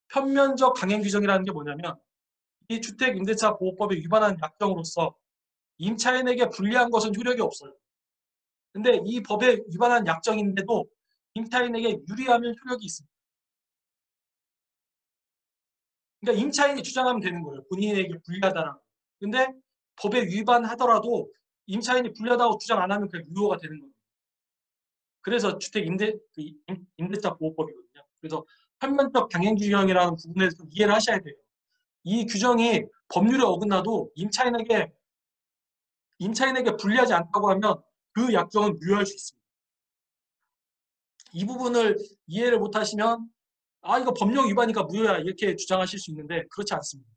편면적 강행 규정이라는 게 뭐냐면 이 주택임대차보호법에 위반한 약정으로서 임차인에게 불리한 것은 효력이 없어요. 근데 이 법에 위반한 약정인데도 임차인에게 유리하면 효력이 있습니다. 그러니까 임차인이 주장하면 되는 거예요. 본인에게 불리하다라고. 근데 법에 위반하더라도 임차인이 불리하다고 주장 안 하면 그냥 유효가 되는 겁니다. 그래서 임대차 보호법이거든요. 그래서 편면적 강행 규정이라는 부분에서 이해를 하셔야 돼요. 이 규정이 법률에 어긋나도 임차인에게 불리하지 않다고 하면 그 약정은 유효할 수 있습니다. 이 부분을 이해를 못하시면 이거 법령 위반이니까 무효야 이렇게 주장하실 수 있는데 그렇지 않습니다.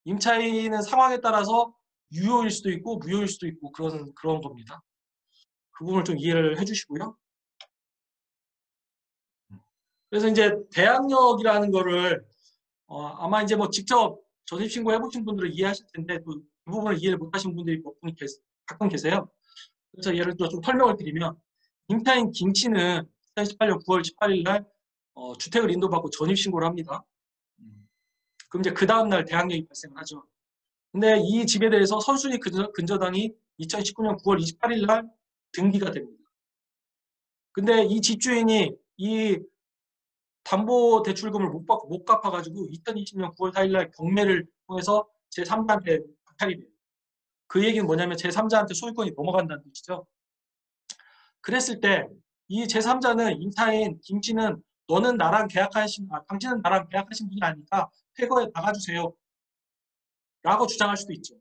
임차인은 상황에 따라서 유효일 수도 있고 무효일 수도 있고 그런 겁니다. 그 부분을 좀 이해를 해주시고요. 그래서 이제 대항력이라는 거를 아마 이제 뭐 직접 전입신고 해보신 분들은 이해하실 텐데 또 이 부분을 이해를 못하신 분들이 몇 분이 가끔 계세요. 그래서 예를 들어 좀 설명을 드리면 임차인 김 씨는 2018년 9월 18일 날 주택을 인도받고 전입신고를 합니다. 그럼 이제 그 다음날 대항력이 발생하죠. 근데 이 집에 대해서 선순위 근저당이 2019년 9월 28일 날 등기가 됩니다. 근데 이 집주인이 이 담보대출금을 못 갚아가지고 2020년 9월 4일날 경매를 통해서 제3자한테 박탈이 돼요. 그 얘기는 뭐냐면 제3자한테 소유권이 넘어간다는 뜻이죠. 그랬을 때 이 제3자는 임차인 김씨는 당신은 나랑 계약하신 분이 아니니까 폐거에 나가주세요. 라고 주장할 수도 있죠.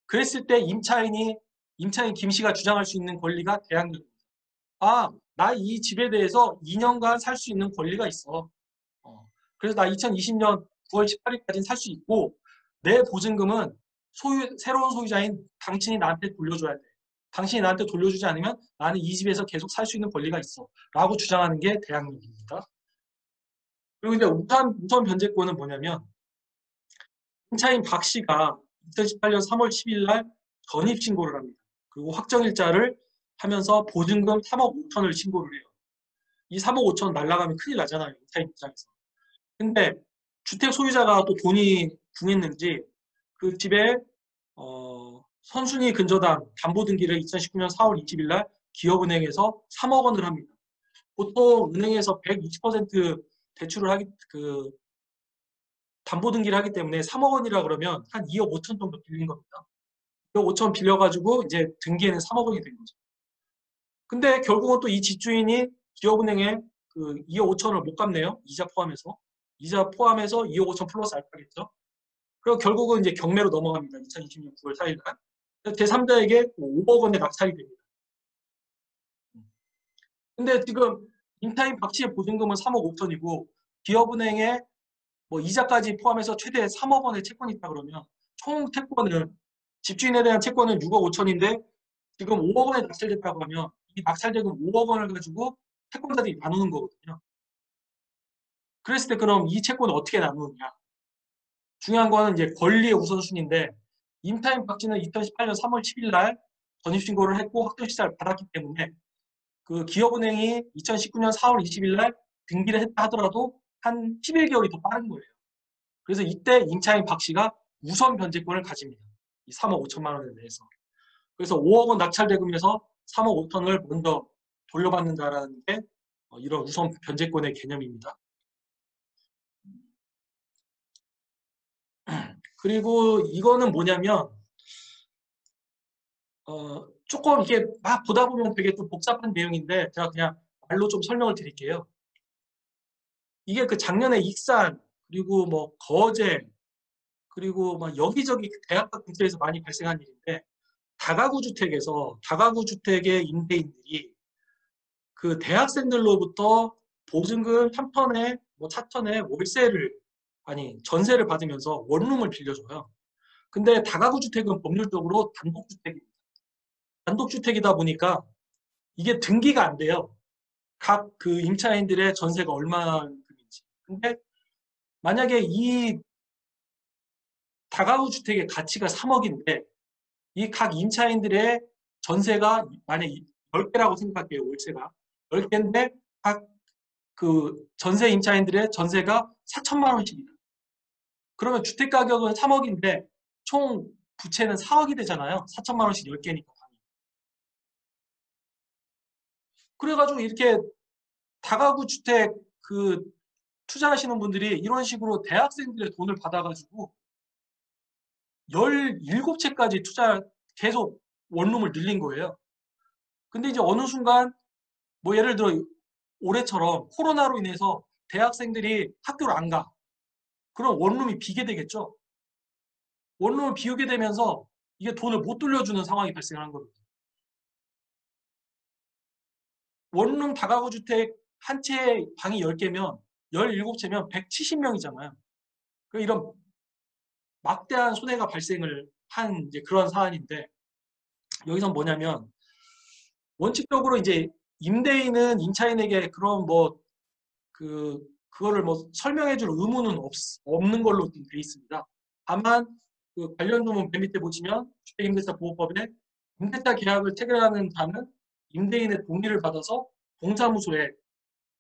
그랬을 때 임차인 김씨가 주장할 수 있는 권리가 계약력입니다. 아, 나 이 집에 대해서 2년간 살 수 있는 권리가 있어. 그래서 나 2020년 9월 18일까지는 살 수 있고 내 보증금은 새로운 소유자인 당신이 나한테 돌려줘야 돼. 당신이 나한테 돌려주지 않으면 나는 이 집에서 계속 살 수 있는 권리가 있어. 라고 주장하는 게 계약력입니다. 그리고 이제 우선 변제권은 뭐냐면 임차인 박 씨가 2018년 3월 10일 날 전입신고를 합니다. 그리고 확정일자를 하면서 보증금 3억 5천을 신고를 해요. 이 3억 5천 날라가면 큰일 나잖아요. 임차인 입장에서. 근데 주택 소유자가 또 돈이 궁했는지 그 집에 선순위 근저당 담보등기를 2019년 4월 20일 날 기업은행에서 3억 원을 합니다. 보통 은행에서 120% 대출을 담보등기를 하기 때문에 3억 원이라 그러면 한 2억 5천 정도 빌린 겁니다. 2억 5천 빌려가지고 이제 등기에는 3억 원이 된 거죠. 근데 결국은 또 이 집주인이 기업은행에 그 2억 5천을 못 갚네요. 이자 포함해서 2억 5천 플러스 알파겠죠. 그리고 결국은 이제 경매로 넘어갑니다. 2020년 9월 4일 날. 제3자에게 5억 원의 낙찰이 됩니다. 근데 지금 임차인 박 씨의 보증금은 3억 5천이고 기업은행에 뭐 이자까지 포함해서 최대 3억 원의 채권이 있다 그러면 총 채권은 집주인에 대한 채권은 6억 5천인데 지금 5억 원에 낙찰됐다고 하면 이 낙찰대금 5억 원을 가지고 채권자들이 나누는 거거든요. 그랬을 때 그럼 이 채권을 어떻게 나누느냐? 중요한 거는 이제 권리의 우선순위인데 임차인 박 씨는 2018년 3월 10일 날 전입신고를 했고 확정시사를 받았기 때문에 그 기업은행이 2019년 4월 20일 날 등기를 했다 하더라도 한 11개월이 더 빠른 거예요. 그래서 이때 임차인 박 씨가 우선 변제권을 가집니다. 이 3억 5천만 원에 대해서. 그래서 5억 원 낙찰대금에서 3억 5천을 먼저 돌려받는다라는 게 이런 우선 변제권의 개념입니다. 그리고 이거는 뭐냐면 조금 이게 막 보다 보면 되게 좀 복잡한 내용인데 제가 그냥 말로 좀 설명을 드릴게요. 이게 그 작년에 익산 그리고 뭐 거제 그리고 막 여기저기 대학가 근처에서 많이 발생한 일인데 다가구 주택의 임대인들이 그 대학생들로부터 보증금 3천에 뭐 4천에 전세를 받으면서 원룸을 빌려줘요. 근데 다가구 주택은 법률적으로 단독주택입니다. 단독주택이다 보니까 이게 등기가 안 돼요. 각 그 임차인들의 전세가 얼마큼인지. 근데 만약에 이 다가구 주택의 가치가 3억인데 이 각 임차인들의 전세가 만약 10개라고 생각할게요. 월세가. 10개인데 각 그 전세 임차인들의 전세가 4천만 원씩이다. 그러면 주택 가격은 3억인데 총 부채는 4억이 되잖아요. 4천만 원씩 10개니까. 그래가지고 이렇게 다가구 주택 그 투자하시는 분들이 이런 식으로 대학생들의 돈을 받아가지고 17채까지 계속 원룸을 늘린 거예요. 근데 이제 어느 순간 뭐 예를 들어 올해처럼 코로나로 인해서 대학생들이 학교를 안 가. 그럼 원룸이 비게 되겠죠. 원룸을 비우게 되면서 이게 돈을 못 돌려주는 상황이 발생한 거거든요. 원룸 다가구 주택 한 채에 방이 10개면 17채면 170명이잖아요. 이런 막대한 손해가 발생을 한 이제 그런 사안인데 여기서 뭐냐면 원칙적으로 이제 임대인은 임차인에게 그런 그거를 뭐 설명해줄 의무는 없는 걸로 돼 있습니다. 다만 그 관련 조문 맨 밑에 보시면 주택임대차 보호법에 임대차 계약을 체결하는 자는 임대인의 동의를 받아서 동사무소에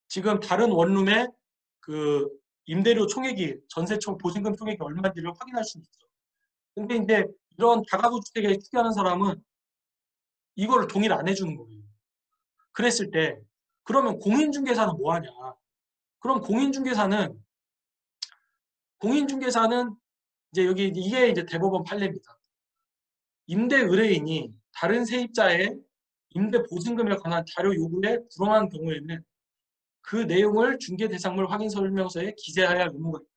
지금 다른 원룸의 그 임대료 총액이 전세총 보증금 총액이 얼마인지를 확인할 수 있죠. 근데 이제 이런 다가구 주택에 투자하는 사람은 이거를 동의를 안 해주는 거예요. 그랬을 때 그러면 공인중개사는 뭐 하냐? 그럼 공인중개사는 이제 여기 이게 이제 대법원 판례입니다. 임대 의뢰인이 다른 세입자의 임대 보증금에 관한 자료 요구에 불응한 경우에는 그 내용을 중개대상물 확인 설명서에 기재해야 할 의무가 있다.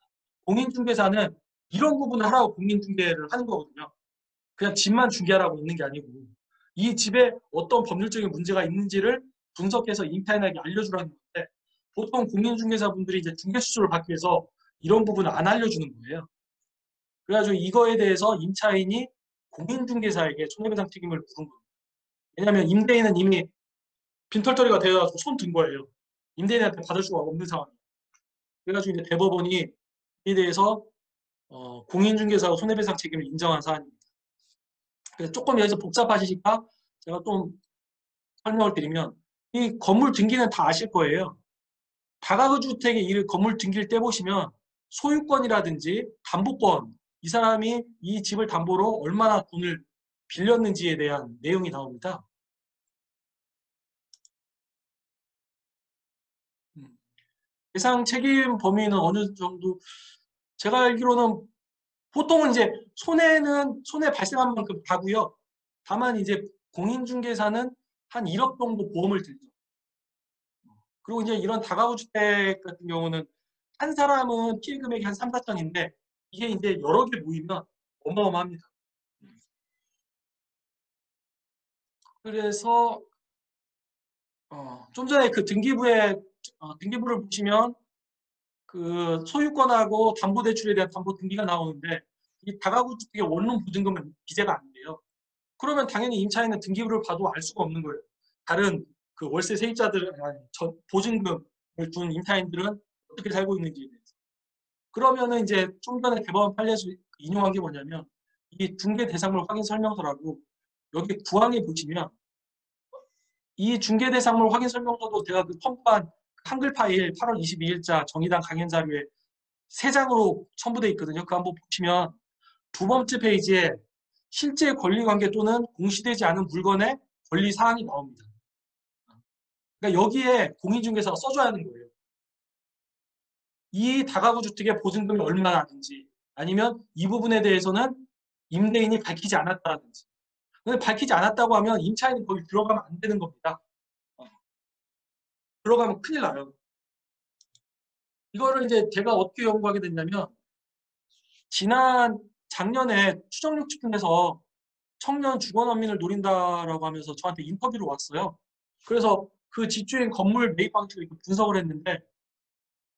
공인중개사는 이런 부분을 하라고 공인중개를 하는 거거든요. 그냥 집만 중개하라고 있는 게 아니고 이 집에 어떤 법률적인 문제가 있는지를 분석해서 임차인에게 알려주라는 건데 보통 공인중개사분들이 이제 중개수수를 받기 위해서 이런 부분을 안 알려주는 거예요. 그래가지고 이거에 대해서 임차인이 공인중개사에게 손해배상 책임을 물은 겁니다. 왜냐하면 임대인은 이미 빈털터리가 되어서 손 든 거예요. 임대인한테 받을 수가 없는 상황이에요. 그래가지고 이제 대법원이 이에 대해서 공인중개사가 손해배상 책임을 인정한 사안입니다. 그래서 조금 여기서 복잡하시니까 제가 좀 설명을 드리면 이 건물 등기는 다 아실 거예요. 다가구 주택의 이 건물 등기를 떼보시면 소유권이라든지 담보권, 이 사람이 이 집을 담보로 얼마나 돈을 빌렸는지에 대한 내용이 나옵니다. 배상 책임 범위는 어느 정도 제가 알기로는 보통은 이제 손해 발생한 만큼 가고요. 다만 이제 공인중개사는 한 1억 정도 보험을 들죠. 그리고 이제 이런 다가구 주택 같은 경우는 한 사람은 피해 금액이 한 3, 4천인데 이게 이제 여러 개 모이면 어마어마합니다. 그래서 좀 전에 그 등기부를 보시면 그 소유권하고 담보대출에 대한 담보 등기가 나오는데 이 다가구 주택의 원룸 보증금은 기재가 안 돼요. 그러면 당연히 임차인은 등기부를 봐도 알 수가 없는 거예요. 다른 그 월세 세입자들 보증금을 준 임차인들은 어떻게 살고 있는지에 대해서. 그러면은 이제 좀 전에 대법원 판례에서 인용한 게 뭐냐면 이 중개대상물 확인 설명서라고 여기 구항에 보시면 이 중개대상물 확인 설명서도 제가 그 펌프한 한글 파일 8월 22일자 정의당 강연 자료에 3장으로 첨부되어 있거든요. 그거 한번 보시면 두 번째 페이지에 실제 권리관계 또는 공시되지 않은 물건의 권리사항이 나옵니다. 그러니까 여기에 공인중개사가 써줘야 하는 거예요. 이 다가구 주택의 보증금이 얼마나든지 아니면 이 부분에 대해서는 임대인이 밝히지 않았다든지. 근데 밝히지 않았다고 하면 임차인이 거기 들어가면 안 되는 겁니다. 들어가면 큰일 나요. 이거를 이제 제가 어떻게 연구하게 됐냐면 작년에 추정육축분에서 청년 주거난민을 노린다라고 하면서 저한테 인터뷰로 왔어요. 그래서 그 집주인 건물 매입 방식을 분석을 했는데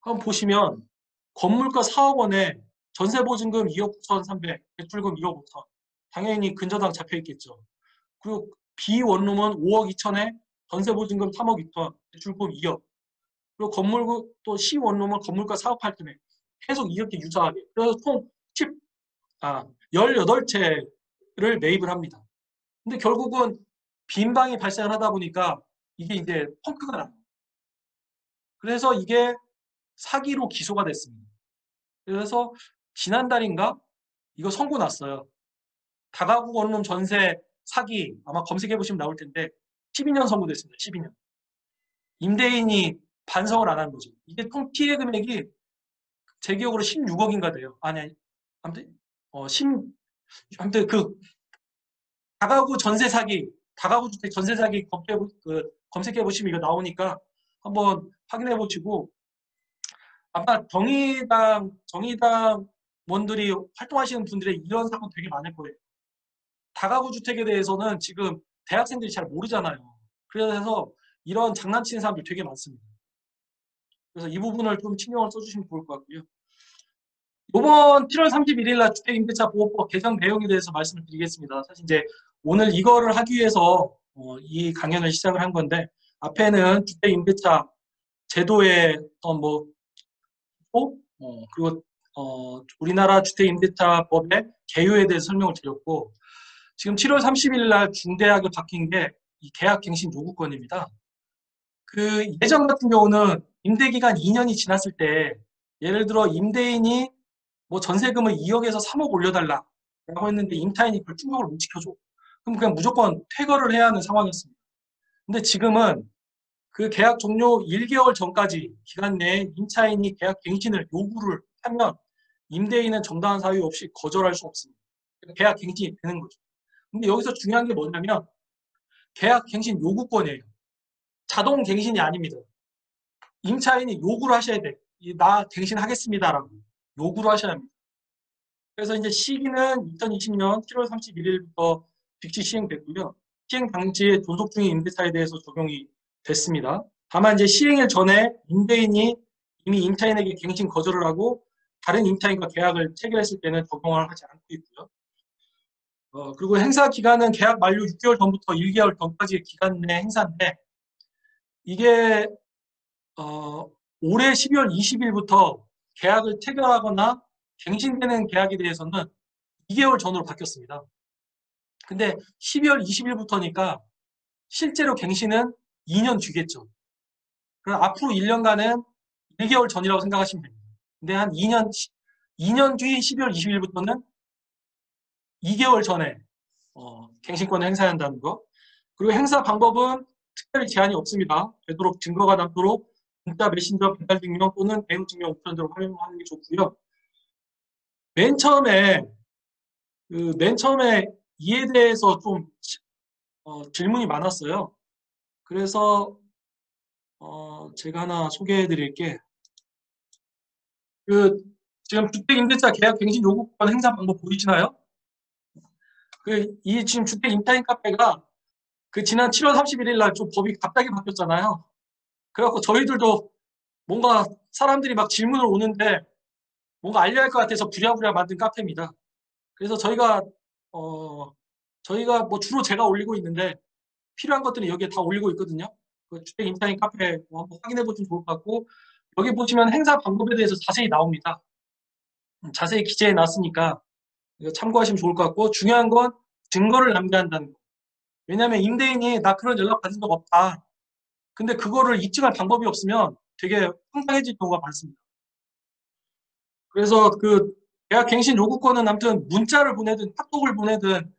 한번 보시면 건물가 4억 원에 전세보증금 2억 9,300, 대출금 2억 5천. 당연히 근저당 잡혀 있겠죠. 그리고 비원룸은 5억 2천에 전세보증금 3억 2천, 대출금 2억. 그리고 건물 또 C원룸은 건물가 4억 8천에 계속 이렇게 유사하게. 그래서 총 18채를 매입을 합니다. 근데 결국은 빈방이 발생을 하다 보니까 이게 이제 펑크가 나요. 그래서 이게 사기로 기소가 됐습니다. 그래서 지난달인가 이거 선고 났어요. 다가구 원룸 전세 사기 아마 검색해 보시면 나올 텐데 12년 선고됐습니다. 12년. 임대인이 반성을 안 한 거죠. 이게 총 피해 금액이 제 기억으로 16억인가 돼요. 아니 아무튼 아무튼 그 다가구 전세 사기, 다가구 주택 전세 사기 검색해 보시면 이거 나오니까 한번 확인해 보시고 아마 정의당 원들이 활동하시는 분들의 이런 사건 되게 많을 거예요. 다가구 주택에 대해서는 지금 대학생들이 잘 모르잖아요. 그래서 이런 장난치는 사람들 되게 많습니다. 그래서 이 부분을 좀 신경을 써주시면 좋을 것 같고요. 이번 7월 31일 날 주택임대차 보호법 개정 내용에 대해서 말씀을 드리겠습니다. 사실 이제 오늘 이거를 하기 위해서 이 강연을 시작을 한 건데 앞에는 주택임대차 제도의 그리고 우리나라 주택임대차법의 개요에 대해서 설명을 드렸고 지금 7월 30일 날 중대하게 바뀐 게 이 계약갱신 요구권입니다. 그 예전 같은 경우는 임대기간 2년이 지났을 때 예를 들어 임대인이 뭐 전세금을 2억에서 3억 올려달라라고 했는데 임차인이 그걸 충족을 못 지켜줘. 그럼 그냥 무조건 퇴거를 해야 하는 상황이었습니다. 근데 지금은 그 계약 종료 1개월 전까지 기간 내에 임차인이 계약 갱신을 요구를 하면 임대인은 정당한 사유 없이 거절할 수 없습니다. 계약 갱신이 되는 거죠. 근데 여기서 중요한 게 뭐냐면 계약 갱신 요구권이에요. 자동 갱신이 아닙니다. 임차인이 요구를 하셔야 돼. 나 갱신하겠습니다라고 요구를 하셔야 합니다. 그래서 이제 시기는 2020년 7월 31일부터 즉시 시행됐고요. 시행 당시에 존속 중인 임대차에 대해서 적용이 됐습니다. 다만 이제 시행일 전에 임대인이 이미 임차인에게 갱신 거절을 하고 다른 임차인과 계약을 체결했을 때는 적용을 하지 않고 있고요. 그리고 행사 기간은 계약 만료 6개월 전부터 1개월 전까지의 기간 내 행사인데 이게 올해 12월 20일부터 계약을 체결하거나 갱신되는 계약에 대해서는 2개월 전으로 바뀌었습니다. 근데 12월 20일부터니까 실제로 갱신은 2년 뒤겠죠. 그럼 앞으로 1년간은 1개월 전이라고 생각하시면 됩니다. 근데 한 2년 뒤 12월 20일부터는 2개월 전에 갱신권을 행사해야 한다는 거. 그리고 행사 방법은 특별히 제한이 없습니다. 되도록 증거가 남도록 문자, 메신저, 배달 증명 또는 대응 증명 옵션으로 활용하는 게 좋고요. 맨 처음에 이에 대해서 좀 질문이 많았어요. 그래서 제가 하나 소개해 드릴게. 지금 주택임대차 계약 갱신 요구권 행사 방법 보이시나요? 이 지금 주택 임차인 카페가 지난 7월 31일 날 좀 법이 갑자기 바뀌었잖아요. 그래갖고 저희들도 뭔가 사람들이 막 질문을 오는데 뭔가 알려야 할 것 같아서 부랴부랴 만든 카페입니다. 그래서 저희가 뭐 주로 제가 올리고 있는데 필요한 것들은 여기에 다 올리고 있거든요. 주택 임차인 카페 한번 확인해 보시면 좋을 것 같고 여기 보시면 행사 방법에 대해서 자세히 나옵니다. 자세히 기재해 놨으니까 이거 참고하시면 좋을 것 같고 중요한 건 증거를 남겨야 한다는 거. 왜냐하면 임대인이 나 그런 연락 받은 적 없다. 근데 그거를 입증할 방법이 없으면 되게 황당해질 경우가 많습니다. 그래서 계약 갱신 요구권은 아무튼 문자를 보내든 카톡을 보내든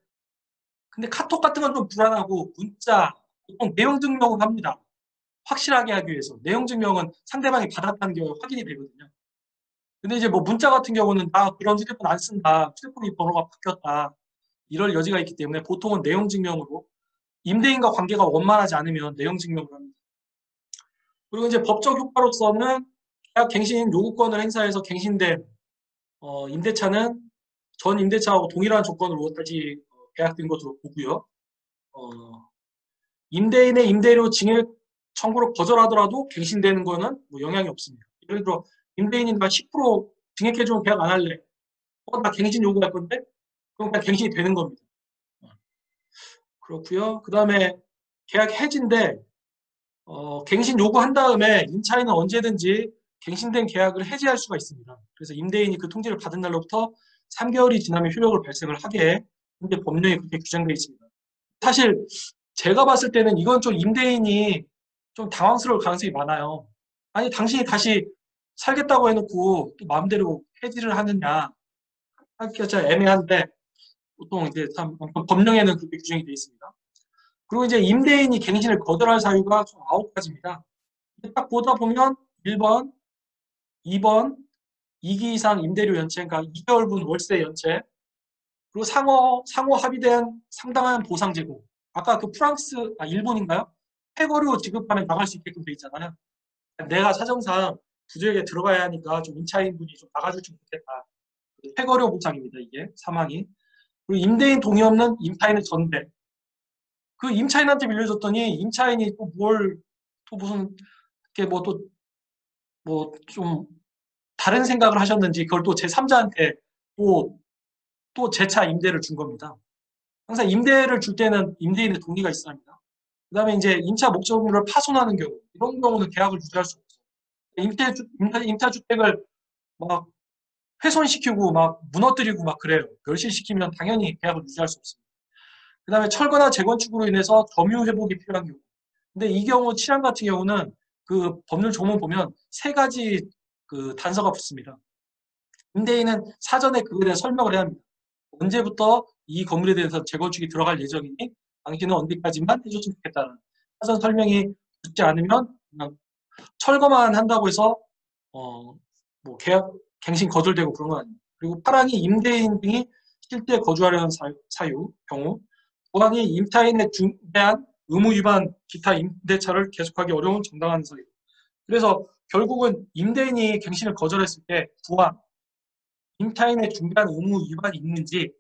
근데 카톡 같은 건 좀 불안하고 문자 보통 내용 증명을 합니다. 확실하게 하기 위해서 내용 증명은 상대방이 받았다는 게 확인이 되거든요. 근데 이제 뭐 문자 같은 경우는 나 그런 휴대폰 안 쓴다. 휴대폰 번호가 바뀌었다. 이럴 여지가 있기 때문에 보통은 내용 증명으로 임대인과 관계가 원만하지 않으면 내용 증명을 합니다. 그리고 이제 법적 효과로서는 계약 갱신 요구권을 행사해서 갱신된 임대차는 전 임대차하고 동일한 조건으로 다시 계약된 것으로 보고요. 임대인의 임대료 증액 청구를 거절하더라도 갱신되는 거는 뭐 영향이 없습니다. 예를 들어 임대인이 나 10% 증액해주면 계약 안 할래. 나 갱신 요구할 건데 그럼 그냥 갱신이 되는 겁니다. 그렇고요. 그 다음에 계약 해지인데 갱신 요구한 다음에 임차인은 언제든지 갱신된 계약을 해지할 수가 있습니다. 그래서 임대인이 그 통지를 받은 날로부터 3개월이 지나면 효력을 발생을 하게 현재 법령에 그렇게 규정되어 있습니다. 사실 제가 봤을 때는 이건 좀 임대인이 좀 당황스러울 가능성이 많아요. 아니 당신이 다시 살겠다고 해놓고 또 마음대로 해지를 하느냐 하기가 참 애매한데 보통 이제 참 법령에는 그렇게 규정이 되어 있습니다. 그리고 이제 임대인이 갱신을 거절할 사유가 총 9가지입니다. 딱 보다 보면 1번, 2번, 2기 이상 임대료 연체, 그러니까 2개월분 월세 연체, 그리고 상호 합의된 상당한 보상 제공. 아까 일본인가요? 폐거료 지급하면 나갈 수 있게끔 돼 있잖아요. 내가 사정상 구조역에 들어가야 하니까 좀 임차인분이 좀 나가주시면 좋겠다. 폐거료 보상입니다, 이게 사망이. 그리고 임대인 동의 없는 임차인의 전대. 그 임차인한테 빌려줬더니 임차인이 또 무슨 이렇게 뭐 좀 다른 생각을 하셨는지 그걸 또 제3자한테 또 재차 임대를 준 겁니다. 항상 임대를 줄 때는 임대인의 동의가 있어야 합니다. 그 다음에 이제 임차 목적물을 파손하는 경우, 이런 경우는 계약을 유지할 수 없어요. 임차주택을 막 훼손시키고 막 무너뜨리고 막 그래요. 멸실시키면 당연히 계약을 유지할 수 없습니다. 그 다음에 철거나 재건축으로 인해서 점유 회복이 필요한 경우. 근데 이 경우 치안 같은 경우는 그 법률 조문 보면 3가지 그 단서가 붙습니다. 임대인은 사전에 그에 대해 설명을 해야 합니다. 언제부터 이 건물에 대해서 재건축이 들어갈 예정이니 당신은 언제까지만 해줬으면 좋겠다는 사전 설명이 붙지 않으면 그냥 철거만 한다고 해서 뭐 계약 갱신 거절되고 그런 건 아닙니다. 그리고 8항이 임대인 등이 실제 거주하려는 경우 9항이 임차인에 대한 의무 위반 기타 임대차를 계속하기 어려운 정당한 사유. 그래서 결국은 임대인이 갱신을 거절했을 때 9항 임차인에 중대한 의무 위반이 있는지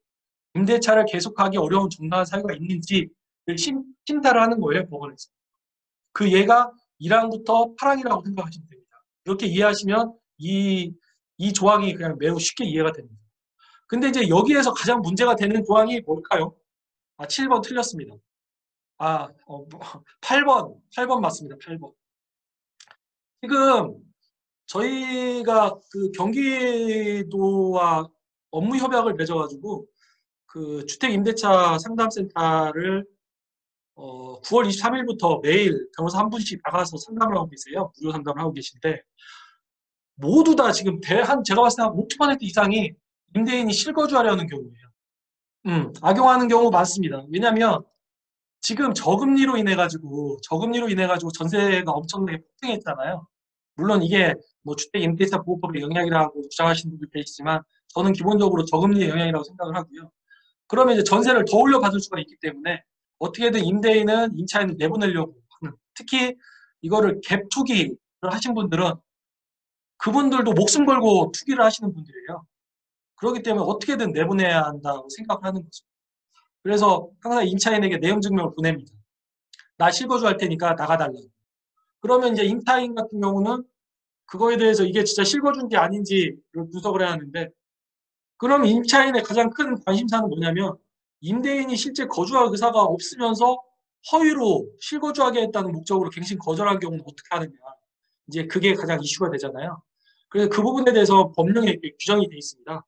임대차를 계속하기 어려운 정당한 사유가 있는지를 심사를 하는 거예요, 법원에서. 그 예가 1항부터 8항이라고 생각하시면 됩니다. 이렇게 이해하시면 이 조항이 그냥 매우 쉽게 이해가 됩니다. 근데 이제 여기에서 가장 문제가 되는 조항이 뭘까요? 7번 틀렸습니다. 8번 맞습니다. 8번. 지금 저희가 그 경기도와 업무 협약을 맺어가지고 그 주택임대차 상담센터를 9월 23일부터 매일 변호사 한 분씩 나가서 상담을 하고 계세요. 무료 상담을 하고 계신데 모두 다 지금 제가 봤을 때 한 50% 이상이 임대인이 실거주하려는 경우예요. 악용하는 경우 많습니다. 왜냐하면 지금 저금리로 인해 가지고 전세가 엄청나게 폭등했잖아요. 물론 이게 뭐 주택임대차 보호법의 영향이라고 주장하시는 분들 계시지만 저는 기본적으로 저금리의 영향이라고 생각을 하고요. 그러면 이제 전세를 더 올려받을 수가 있기 때문에 어떻게든 임대인은 임차인을 내보내려고 하는, 특히 이거를 갭 투기를 하신 분들은 그분들도 목숨 걸고 투기를 하시는 분들이에요. 그렇기 때문에 어떻게든 내보내야 한다고 생각을 하는 거죠. 그래서 항상 임차인에게 내용증명을 보냅니다. 나 실거주할 테니까 나가달라고. 그러면 이제 임차인 같은 경우는 그거에 대해서 이게 진짜 실거주인지 아닌지를 분석을 해야 하는데, 그럼 임차인의 가장 큰 관심사는 뭐냐면 임대인이 실제 거주할 의사가 없으면서 허위로 실거주하게 했다는 목적으로 갱신 거절한 경우는 어떻게 하느냐. 이제 그게 가장 이슈가 되잖아요. 그래서 그 부분에 대해서 법령에 이렇게 규정이 되어 있습니다.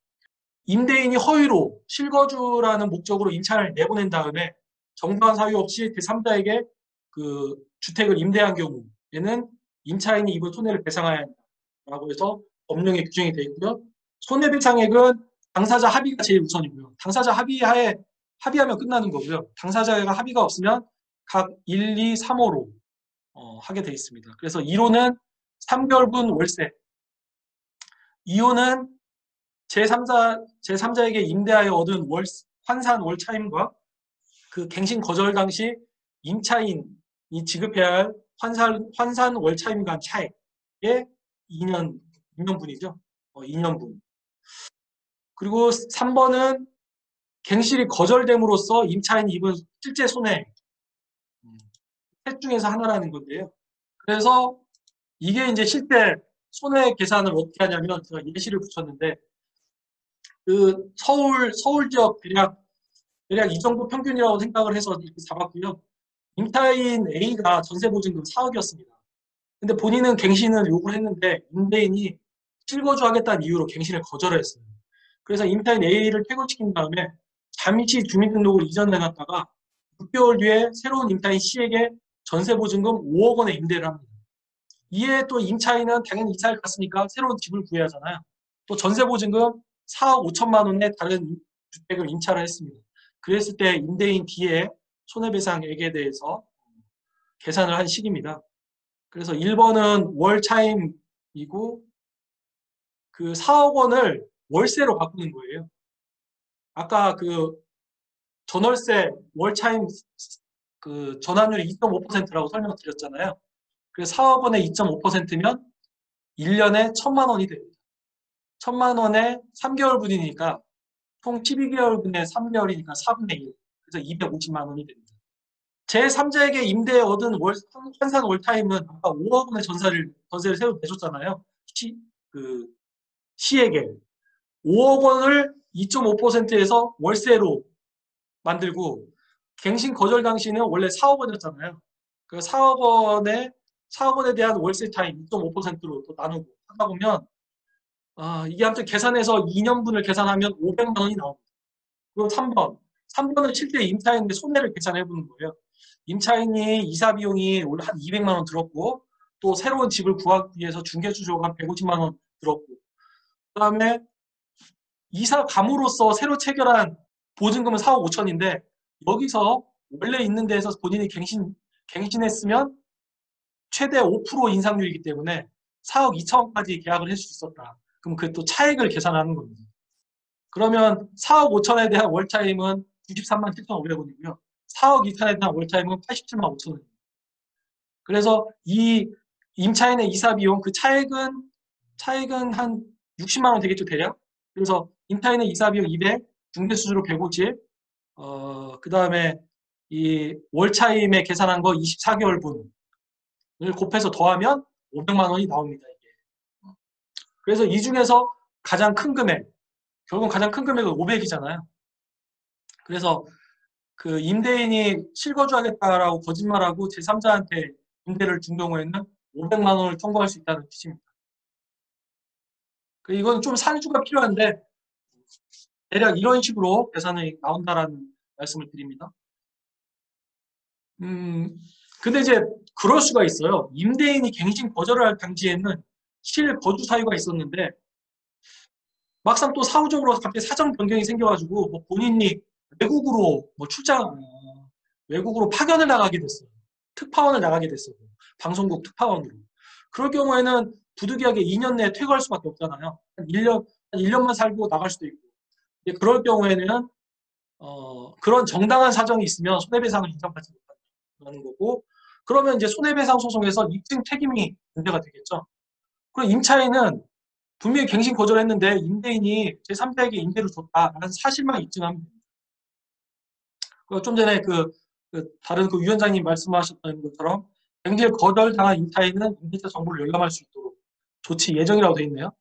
임대인이 허위로 실거주라는 목적으로 임차인을 내보낸 다음에 정당한 사유 없이 제3자에게 그 주택을 임대한 경우에는 임차인이 입은 손해를 배상해야 한다라고 해서 법령에 규정이 되어 있고요. 손해배상액은 당사자 합의가 제일 우선이고요. 당사자 합의하면 끝나는 거고요. 당사자가 합의가 없으면 각 1, 2, 3호로 하게 되어 있습니다. 그래서 1호는 3개월분 월세, 2호는 제3자에게 임대하여 얻은 환산 월차임과 그 갱신 거절 당시 임차인이 지급해야 할 환산 월차임 간 차액의 2년분이죠. 2년분. 그리고 3번은 갱신이 거절됨으로써 임차인이 입은 실제 손해, 셋 중에서 하나라는 건데요. 그래서 이게 이제 실제 손해 계산을 어떻게 하냐면 제가 예시를 붙였는데 그 서울 지역 대략 이 정도 평균이라고 생각을 해서 이렇게 잡았고요. 임차인 A가 전세보증금 4억이었습니다. 근데 본인은 갱신을 요구를 했는데 임대인이 실거주하겠다는 이유로 갱신을 거절을 했어요. 그래서 임차인 A를 퇴거시킨 다음에 잠시 주민등록을 이전해놨다가 6개월 뒤에 새로운 임차인 C에게 전세보증금 5억 원의 임대를 합니다. 이에 또 임차인은 당연히 이사를 갔으니까 새로운 집을 구해야 하잖아요. 또 전세보증금 4억 5천만 원의 다른 주택을 임차를 했습니다. 그랬을 때 임대인 D의 손해배상액에 대해서 계산을 한 식입니다. 그래서 1번은 월차임이고 그 4억 원을 월세로 바꾸는 거예요. 아까 그 전월세 월차임 그 전환율이 2.5%라고 설명드렸잖아요. 그래서 4억 원의 2.5%면 1년에 1,000만 원이 됩니다. 1,000만 원에 3개월분이니까 총 12개월분에 3개월이니까 4분의 1. 그래서 250만 원이 됩니다. 제3자에게 임대에 얻은 환산 월타임은 아까 5억 원의 전세를 새로 내줬잖아요. C에게 5억 원을 2.5%에서 월세로 만들고 갱신 거절 당시는 원래 4억 원이었잖아요. 그 4억 원에 대한 월세 타임 2.5%로 또 나누고 하다 보면 이게 아무튼 계산해서 2년분을 계산하면 500만 원이 나옵니다. 그리고 3번은 실제 임차인의 손해를 계산해 보는 거예요. 임차인이 이사 비용이 원래 한 200만 원 들었고 또 새로운 집을 구하기 위해서 중개수수료가 한 150만 원 들었고 그다음에 이사 감으로써 새로 체결한 보증금은 4억 5천인데 여기서 원래 있는 데에서 본인이 갱신했으면 최대 5% 인상률이기 때문에 4억 2천원까지 계약을 할 수 있었다. 그럼 그 또 차액을 계산하는 겁니다. 그러면 4억 5천에 대한 월차임은 93만 7,500원이고요. 4억 2천에 대한 월차임은 87만 5천원입니다. 그래서 이 임차인의 이사 비용 그 차액은 한 60만 원 되겠죠, 대략. 그래서 임차인의 이사 비용 200, 중개 수수료 150, 그 다음에 이 월차임에 계산한 거 24개월 분을 곱해서 더하면 500만 원이 나옵니다, 이게. 그래서 이 중에서 가장 큰 금액, 결국 가장 큰 금액은 500이잖아요. 그래서 그 임대인이 실거주하겠다라고 거짓말하고 제3자한테 임대를 준 경우에는 500만 원을 청구할 수 있다는 뜻입니다. 이건 좀 산수가 필요한데 대략 이런 식으로 계산이 나온다라는 말씀을 드립니다. 근데 이제 그럴 수가 있어요. 임대인이 갱신 거절을 할 당시에는 실거주 사유가 있었는데 막상 또 사후적으로 갑자기 사정 변경이 생겨가지고 뭐 본인이 외국으로 뭐 외국으로 파견을 나가게 됐어요. 특파원을 나가게 됐어요. 방송국 특파원으로. 그럴 경우에는 부득이하게 2년 내에 퇴거할 수밖에 없잖아요. 한 1년만 살고 나갈 수도 있고. 그럴 경우에는 그런 정당한 사정이 있으면 손해배상을 인정받지 못한다는 거고, 그러면 이제 손해배상 소송에서 입증 책임이 문제가 되겠죠. 그리고 임차인은 분명히 갱신 거절했는데 임대인이 제3자에게 임대를 줬다라는 사실만 입증하면 됩니다. 좀 전에 다른 그 위원장님 말씀하셨던 것처럼 갱신 거절당한 임차인은 임대차 정보를 열람할 수 있도록 조치 예정이라고 되어 있네요.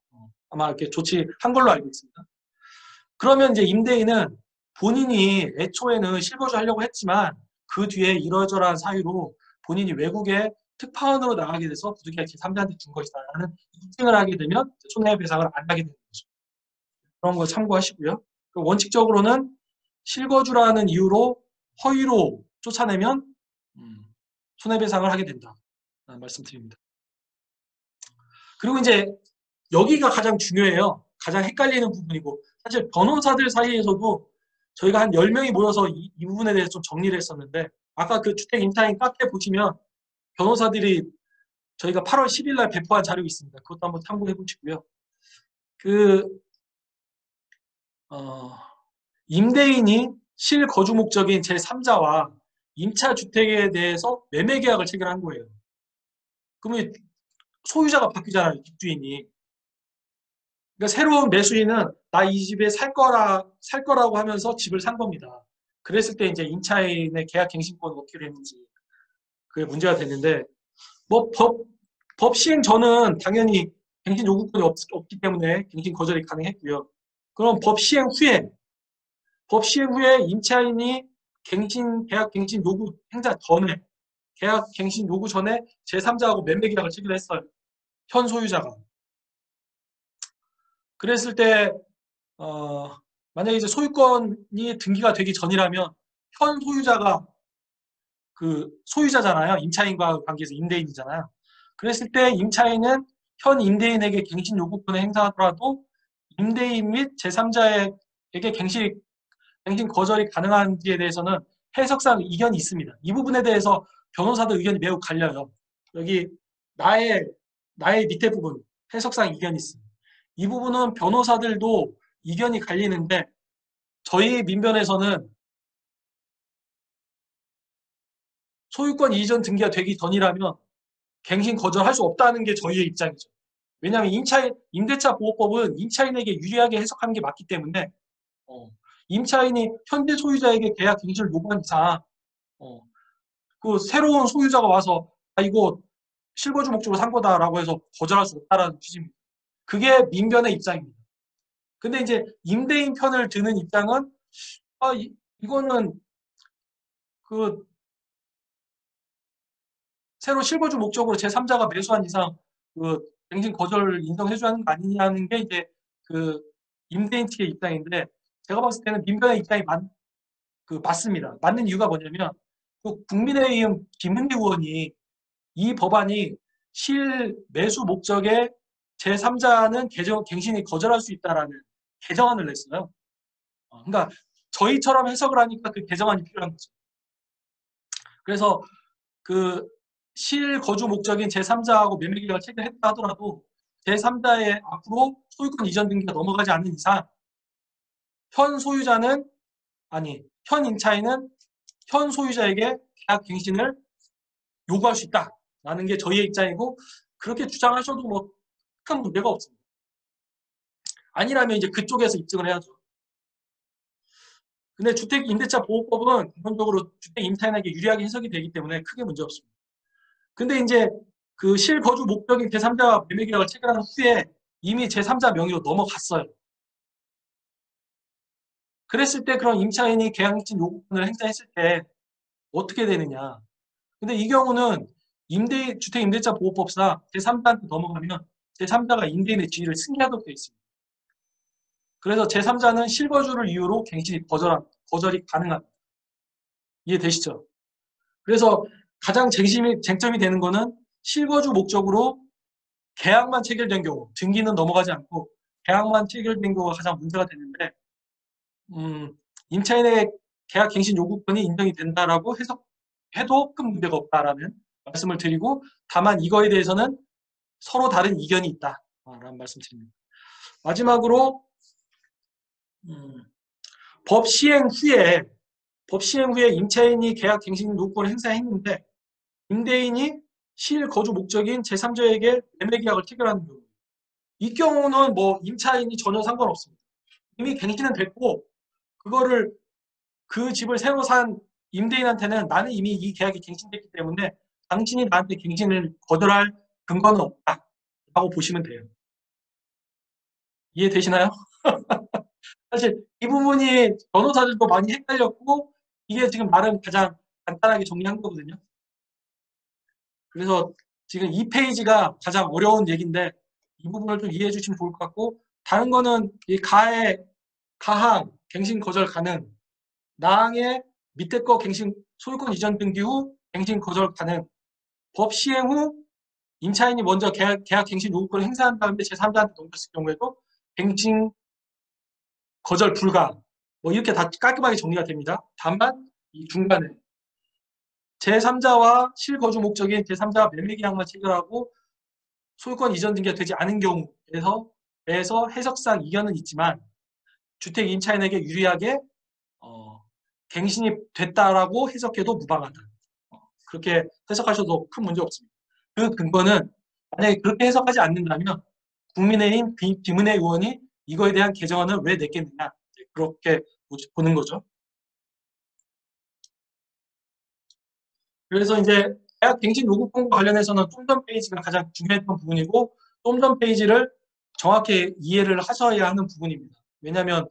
아마 이렇게 조치한 걸로 알고 있습니다. 그러면 이제 임대인은 본인이 애초에는 실거주하려고 했지만 그 뒤에 이러저러한 사유로 본인이 외국에 특파원으로 나가게 돼서 부득이하게 제3자한테 준 것이다라는 입증을 하게 되면 손해배상을 안 하게 되는 거죠. 그런 거 참고하시고요. 원칙적으로는 실거주라는 이유로 허위로 쫓아내면 손해배상을 하게 된다는 말씀드립니다. 그리고 이제 여기가 가장 중요해요. 가장 헷갈리는 부분이고, 사실 변호사들 사이에서도 저희가 한 10명이 모여서 이 부분에 대해서 좀 정리를 했었는데, 아까 그 주택 임차인 카페 보시면 변호사들이 저희가 8월 10일 날 배포한 자료 있습니다. 그것도 한번 참고해 보시고요. 임대인이 실거주 목적인 제3자와 임차주택에 대해서 매매 계약을 체결한 거예요. 그러면 소유자가 바뀌잖아요, 집주인이. 그러니까 새로운 매수인은 나 이 집에 살 거라고 하면서 집을 산 겁니다. 그랬을 때 이제 임차인의 계약 갱신권을 어떻게 되는지 그게 문제가 됐는데, 뭐 법 시행 전은 당연히 갱신 요구권이 없기 때문에 갱신 거절이 가능했고요. 그럼 법 시행 후에 임차인이 계약 갱신 요구 행사 전에, 계약 갱신 요구 전에 제3자하고 매매 계약을 체결했어요. 현 소유자가. 그랬을 때 만약에 이제 소유권이 등기가 되기 전이라면 현 소유자가 그 소유자잖아요. 임차인과 관계에서 임대인이잖아요. 그랬을 때 임차인은 현 임대인에게 갱신 요구권을 행사하더라도 임대인 및 제3자에게 갱신 거절이 가능한지에 대해서는 해석상 이견이 있습니다. 이 부분에 대해서 변호사들 의견이 매우 갈려요. 여기 나의 밑에 부분 해석상 이견이 있습니다. 이 부분은 변호사들도 이견이 갈리는데 저희 민변에서는 소유권 이전 등기가 되기 전이라면 갱신 거절할 수 없다는 게 저희의 입장이죠. 왜냐하면 임대차 보호법은 임차인에게 유리하게 해석하는 게 맞기 때문에 임차인이 현재 소유자에게 계약 갱신을 요구한 이상 그 새로운 소유자가 와서 이거 실거주 목적으로 산 거다라고 해서 거절할 수 없다라는 취지입니다. 그게 민변의 입장입니다. 근데 이제 임대인 편을 드는 입장은 이거는 그 새로 실거주 목적으로 제3자가 매수한 이상 그 갱신 거절을 인정해줘야 하는 거 아니냐는 게 이제 그 임대인 측의 입장인데, 제가 봤을 때는 민변의 입장이 맞습니다. 맞는 이유가 뭐냐면 그 국민의힘 김은희 의원이 이 법안이 실매수 목적의 제3자는 갱신이 거절할 수 있다라는 개정안을 냈어요. 그러니까 저희처럼 해석을 하니까 그 개정안이 필요한 거죠. 그래서 실거주 목적인 제3자하고 매매계약을 체결했다 하더라도 제3자의 앞으로 소유권 이전 등기가 넘어가지 않는 이상 현 소유자는 현 임차인은 현 소유자에게 계약 갱신을 요구할 수 있다라는 게 저희의 입장이고 그렇게 주장하셔도 뭐 큰 문제가 없습니다. 아니라면 이제 그쪽에서 입증을 해야죠. 근데 주택임대차보호법은 기본적으로 주택 임차인에게 유리하게 해석이 되기 때문에 크게 문제 없습니다. 근데 이제 그 실거주 목적인 제3자 매매계약을 체결한 후에 이미 제3자 명의로 넘어갔어요. 그랬을 때 그런 임차인이 계약갱신 요구권을 행사했을 때 어떻게 되느냐. 근데 이 경우는 주택임대차보호법상 제3자한테 넘어가면 제3자가 임대인의 지위를 승계하도록 되어 있습니다. 그래서 제3자는 실거주를 이유로 갱신이 거절이 가능합니다. 이해되시죠? 그래서 가장 쟁점이 되는 거는 실거주 목적으로 계약만 체결된 경우, 등기는 넘어가지 않고 계약만 체결된 경우가 가장 문제가 되는데 임차인의 계약 갱신 요구권이 인정이 된다라고 해도 큰 문제가 없다라는 말씀을 드리고 다만 이거에 대해서는 서로 다른 이견이 있다라는 말씀 드립니다. 마지막으로 법 시행 후에 임차인이 계약 갱신 요구권을 행사했는데 임대인이 실거주 목적인 제3자에게 매매계약을 체결하는 경우 이 경우는 뭐 임차인이 전혀 상관없습니다. 이미 갱신은 됐고 그거를 그 집을 새로 산 임대인한테는 나는 이미 이 계약이 갱신됐기 때문에 당신이 나한테 갱신을 거절할 근거는 없다라고 보시면 돼요. 이해되시나요? 사실 이 부분이 변호사들도 많이 헷갈렸고 이게 지금 나름 가장 간단하게 정리한 거거든요. 그래서 지금 이 페이지가 가장 어려운 얘기인데 이 부분을 좀 이해해 주시면 좋을 것 같고 다른 거는 이 가항 갱신 거절 가능 나항의 밑에 거 갱신 소유권 이전 등기 후 갱신 거절 가능 법 시행 후 임차인이 먼저 계약 갱신 요구권을 행사한 다음에 제3자한테 넘겼을 경우에도 갱신 거절 불가 뭐 이렇게 다 깔끔하게 정리가 됩니다. 다만 이 중간에 제3자와 실거주 목적인 제3자 매매계약만 체결하고 소유권 이전 등기가 되지 않은 경우에서 해석상 이견은 있지만 주택 임차인에게 유리하게 갱신이 됐다라고 해석해도 무방하다. 그렇게 해석하셔도 큰 문제 없습니다. 그 근거는 만약에 그렇게 해석하지 않는다면 국민의힘 김은혜 의원이 이거에 대한 개정안을 왜 냈겠느냐 그렇게 보는 거죠. 그래서 이제 계약 갱신 요구권과 관련해서는 좀 전 페이지가 가장 중요했던 부분이고 좀 전 페이지를 정확히 이해를 하셔야 하는 부분입니다. 왜냐하면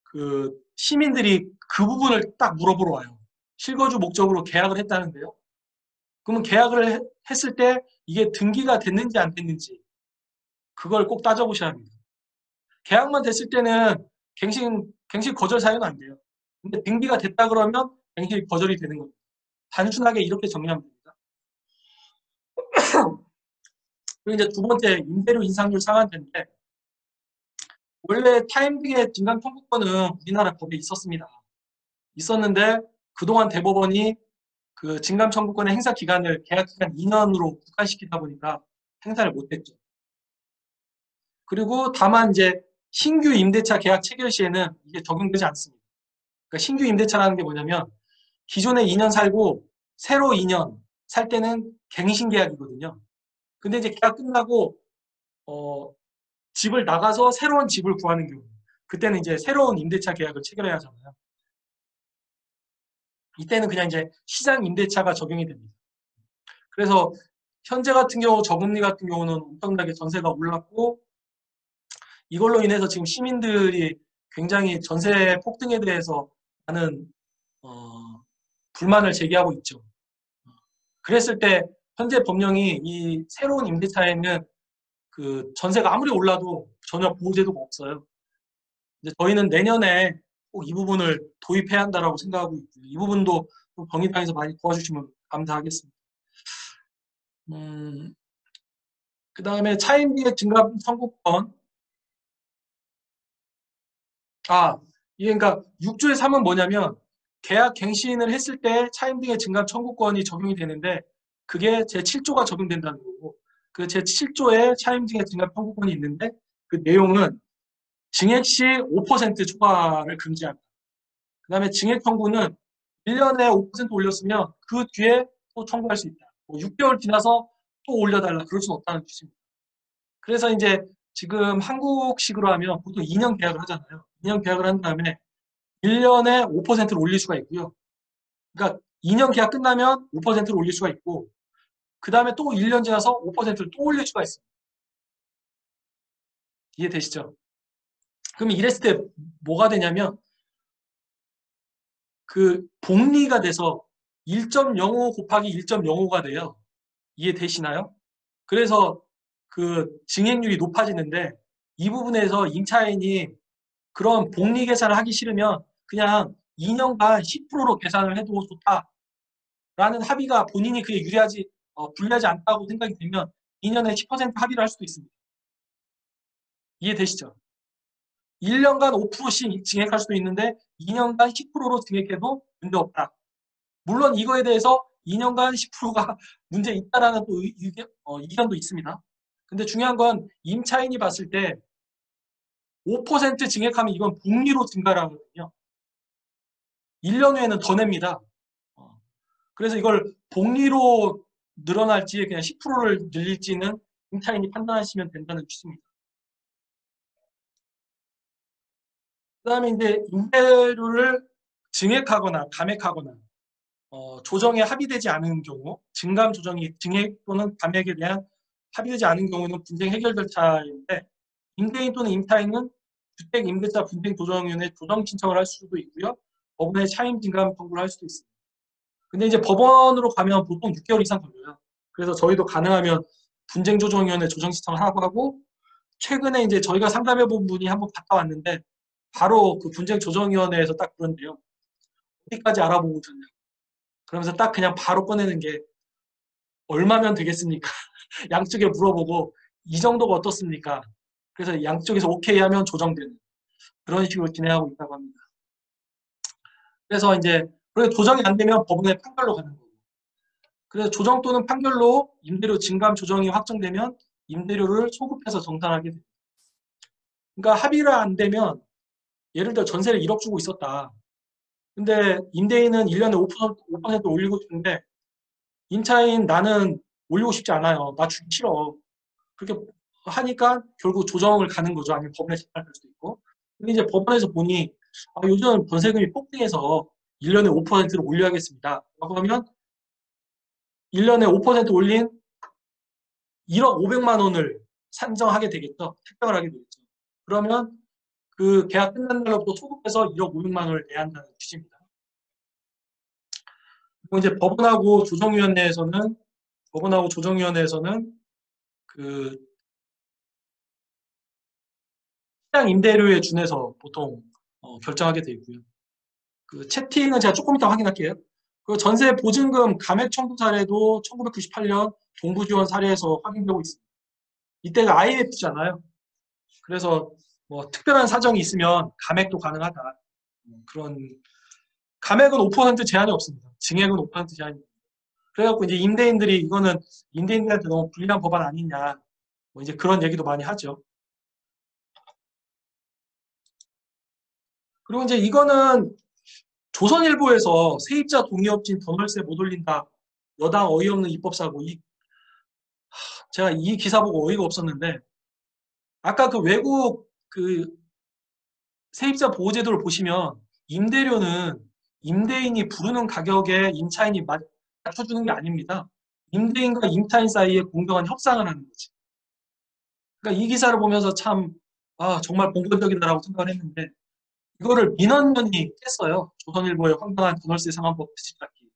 그 시민들이 그 부분을 딱 물어보러 와요. 실거주 목적으로 계약을 했다는데요. 그러면 계약을 했을 때 이게 등기가 됐는지 안 됐는지 그걸 꼭 따져보셔야 합니다. 계약만 됐을 때는 갱신 거절 사유는 안 돼요. 근데 등기가 됐다 그러면 갱신 거절이 되는 겁니다. 단순하게 이렇게 정리하면 됩니다. 그리고 이제 두 번째 임대료 인상률 상한제인데 원래 타임 등의 증강 청구권은 우리나라 법에 있었는데 그동안 대법원이 그 증감 청구권의 행사 기간을 계약 기간 2년으로 국한시키다 보니까 행사를 못했죠. 그리고 다만 이제 신규 임대차 계약 체결 시에는 이게 적용되지 않습니다. 그러니까 신규 임대차라는 게 뭐냐면 기존에 2년 살고 새로 2년 살 때는 갱신 계약이거든요. 근데 이제 계약 끝나고 집을 나가서 새로운 집을 구하는 경우 그때는 이제 새로운 임대차 계약을 체결해야 하잖아요. 이때는 그냥 이제 시장 임대차가 적용이 됩니다. 그래서 현재 같은 경우 저금리 같은 경우는 엄청나게 전세가 올랐고 이걸로 인해서 지금 시민들이 굉장히 전세 폭등에 대해서 많은 불만을 제기하고 있죠. 그랬을 때 현재 법령이 이 새로운 임대차에는 그 전세가 아무리 올라도 전혀 보호제도가 없어요. 이제 저희는 내년에 꼭 이 부분을 도입해야 한다라고 생각하고 있고요. 이 부분도 정의당에서 많이 도와주시면 감사하겠습니다. 그 다음에 차임기획 증감 청구권. 이게 그러니까 6조의 3은 뭐냐면 계약 갱신을 했을 때 차임 등의 증감 청구권이 적용이 되는데 그게 제7조가 적용된다는 거고, 그 제7조에 차임징액 증가 청구권이 있는데 그 내용은 증액 시 5% 초과를 금지한다. 그 다음에 증액 청구는 1년에 5% 올렸으면 그 뒤에 또 청구할 수 있다. 뭐 6개월 지나서 또 올려달라. 그럴 수는 없다는 뜻입니다. 그래서 이제 지금 한국식으로 하면 보통 2년 계약을 하잖아요. 2년 계약을 한 다음에 1년에 5%를 올릴 수가 있고요. 그러니까 2년 계약 끝나면 5%를 올릴 수가 있고, 그 다음에 또 1년 지나서 5%를 또 올릴 수가 있어요. 이해되시죠? 그러면 이랬을 때 뭐가 되냐면 그 복리가 돼서 1.05 곱하기 1.05가 돼요. 이해되시나요? 그래서 그 증액률이 높아지는데 이 부분에서 임차인이 그런 복리 계산을 하기 싫으면 그냥 2년간 10%로 계산을 해도 좋다라는 합의가 본인이 그게 불리하지 않다고 생각이 되면 2년에 10% 합의를 할 수도 있습니다. 이해되시죠? 1년간 5%씩 증액할 수도 있는데 2년간 10%로 증액해도 문제없다. 물론 이거에 대해서 2년간 10%가 문제 있다라는 또 의견도 있습니다. 근데 중요한 건 임차인이 봤을 때 5% 증액하면 이건 복리로 증가를 하거든요. 1년 후에는 더 냅니다. 그래서 이걸 복리로 늘어날지 그냥 10%를 늘릴지는 임차인이 판단하시면 된다는 취지입니다. 그 다음에 이제 임대료를 증액하거나 감액하거나 조정에 합의되지 않은 경우, 증감 조정이 증액 또는 감액에 대한 합의되지 않은 경우는 분쟁 해결 절차인데 임대인 또는 임차인은 주택임대차 분쟁조정위원회 조정 신청을 할 수도 있고요. 법원에 차임 증감 청구를 할 수도 있습니다. 근데 이제 법원으로 가면 보통 6개월 이상 걸려요. 그래서 저희도 가능하면 분쟁조정위원회 조정 신청을 하고 최근에 이제 저희가 상담해 본 분이 한번 갔다 왔는데 바로 그 분쟁조정위원회에서 딱 그런데요. 어디까지 알아보고 있었냐. 그러면서 딱 그냥 바로 꺼내는 게 얼마면 되겠습니까? 양쪽에 물어보고 이 정도가 어떻습니까? 그래서 양쪽에서 오케이 하면 조정되는 그런 식으로 진행하고 있다고 합니다. 그래서 이제 조정이 안 되면 법원에 판결로 가는 거고. 그래서 조정 또는 판결로 임대료 증감 조정이 확정되면 임대료를 소급해서 정산하게 됩니다. 그러니까 합의가 안 되면 예를 들어 전세를 1억 주고 있었다. 근데 임대인은 1년에 5% 올리고 싶은데 임차인 나는 올리고 싶지 않아요. 나 주기 싫어. 그렇게 하니까 결국 조정을 가는 거죠. 아니면 법원에 재판할 수도 있고. 근데 이제 법원에서 보니 요즘 전세금이 폭등해서 1년에 5%를 올려야겠습니다. 라고 하면 1년에 5% 올린 1억 500만 원을 산정하게 되겠죠. 택정을 하게 되겠죠. 그러면 그 계약 끝난 날로부터 소급해서 1억 500만 원을 내야 한다는 취지입니다. 그리고 이제 법원하고 조정위원회에서는 그 시장 임대료에 준해서 보통 결정하게 되어 있고요. 그 채팅은 제가 조금 이따 확인할게요. 그 전세 보증금 감액 청구 사례도 1998년 동부지원 사례에서 확인되고 있습니다. 이때가 IMF잖아요. 그래서 뭐 특별한 사정이 있으면 감액도 가능하다. 그런 감액은 5% 제한이 없습니다. 증액은 5% 제한이 없습니다. 그래갖고 이제 임대인들이 이거는 임대인들한테 너무 불리한 법안 아니냐. 뭐 이제 그런 얘기도 많이 하죠. 그리고 이제 이거는 조선일보에서 세입자 동의 없인 전월세 못 올린다. 여당 어이없는 입법사고. 제가 이 기사 보고 어이가 없었는데 아까 그 외국 그 세입자 보호제도를 보시면 임대료는 임대인이 부르는 가격에 임차인이 맞춰주는 게 아닙니다. 임대인과 임차인 사이에 공정한 협상을 하는 거지. 그러니까 이 기사를 보면서 참 정말 본격적이다라고 생각을 했는데 이거를 민원연이 깼어요. 조선일보의 황당한 전월세 상한법 뒤집기.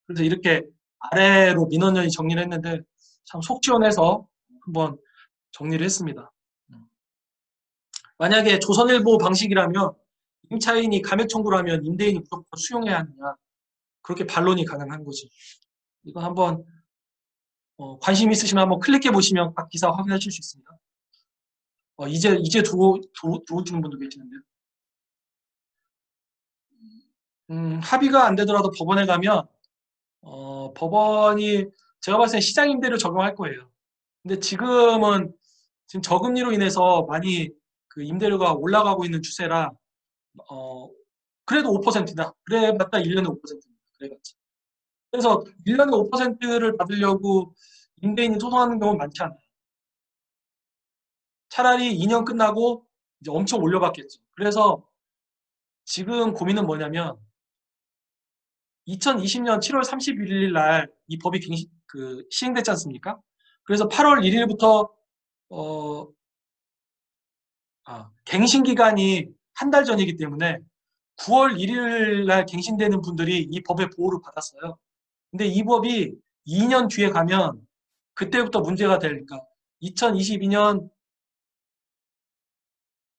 그래서 이렇게 아래로 민원연이 정리를 했는데 참 속 시원해서 한번 정리를 했습니다. 만약에 조선일보 방식이라면 임차인이 감액 청구를 하면 임대인이 무조건 수용해야 하느냐. 그렇게 반론이 가능한 거지. 이거 한번 관심 있으시면 한번 클릭해 보시면 각 기사 확인하실 수 있습니다. 이제 들어오시는 분도 계시는데요. 합의가 안 되더라도 법원에 가면 법원이 제가 봤을 때 시장 임대료 적용할 거예요. 근데 지금 저금리로 인해서 많이 그 임대료가 올라가고 있는 추세라 그래도 5%다. 그래봤자 1년에 5%입니다. 그래봤자. 그래서 1년에 5%를 받으려고 임대인이 소송하는 경우는 많지 않아요. 차라리 2년 끝나고 이제 엄청 올려받겠죠. 그래서 지금 고민은 뭐냐면 2020년 7월 31일 날 이 법이 시행됐지 않습니까? 그래서 8월 1일부터 갱신 기간이 한 달 전이기 때문에 9월 1일 날 갱신되는 분들이 이 법의 보호를 받았어요. 근데 이 법이 2년 뒤에 가면 그때부터 문제가 되니까 2022년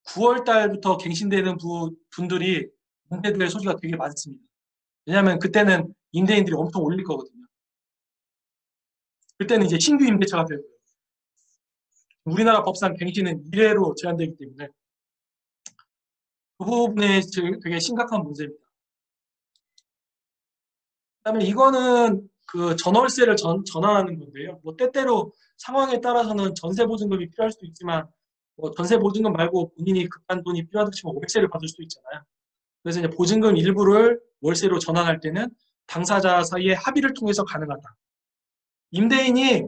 9월 달부터 갱신되는 분들이 문제될 소지가 되게 많습니다. 왜냐하면 그때는 임대인들이 엄청 올릴 거거든요. 그때는 이제 신규 임대차가 되고요. 우리나라 법상 갱신은 1회로 제한되기 때문에 그 부분에 되게 심각한 문제입니다. 그다음에 이거는 그 전월세를 전환하는 건데요. 뭐 때때로 상황에 따라서는 전세 보증금이 필요할 수도 있지만 뭐 전세 보증금 말고 본인이 급한 돈이 필요하다 치면 월세를 받을 수도 있잖아요. 그래서 이제 보증금 일부를 월세로 전환할 때는 당사자 사이의 합의를 통해서 가능하다. 임대인이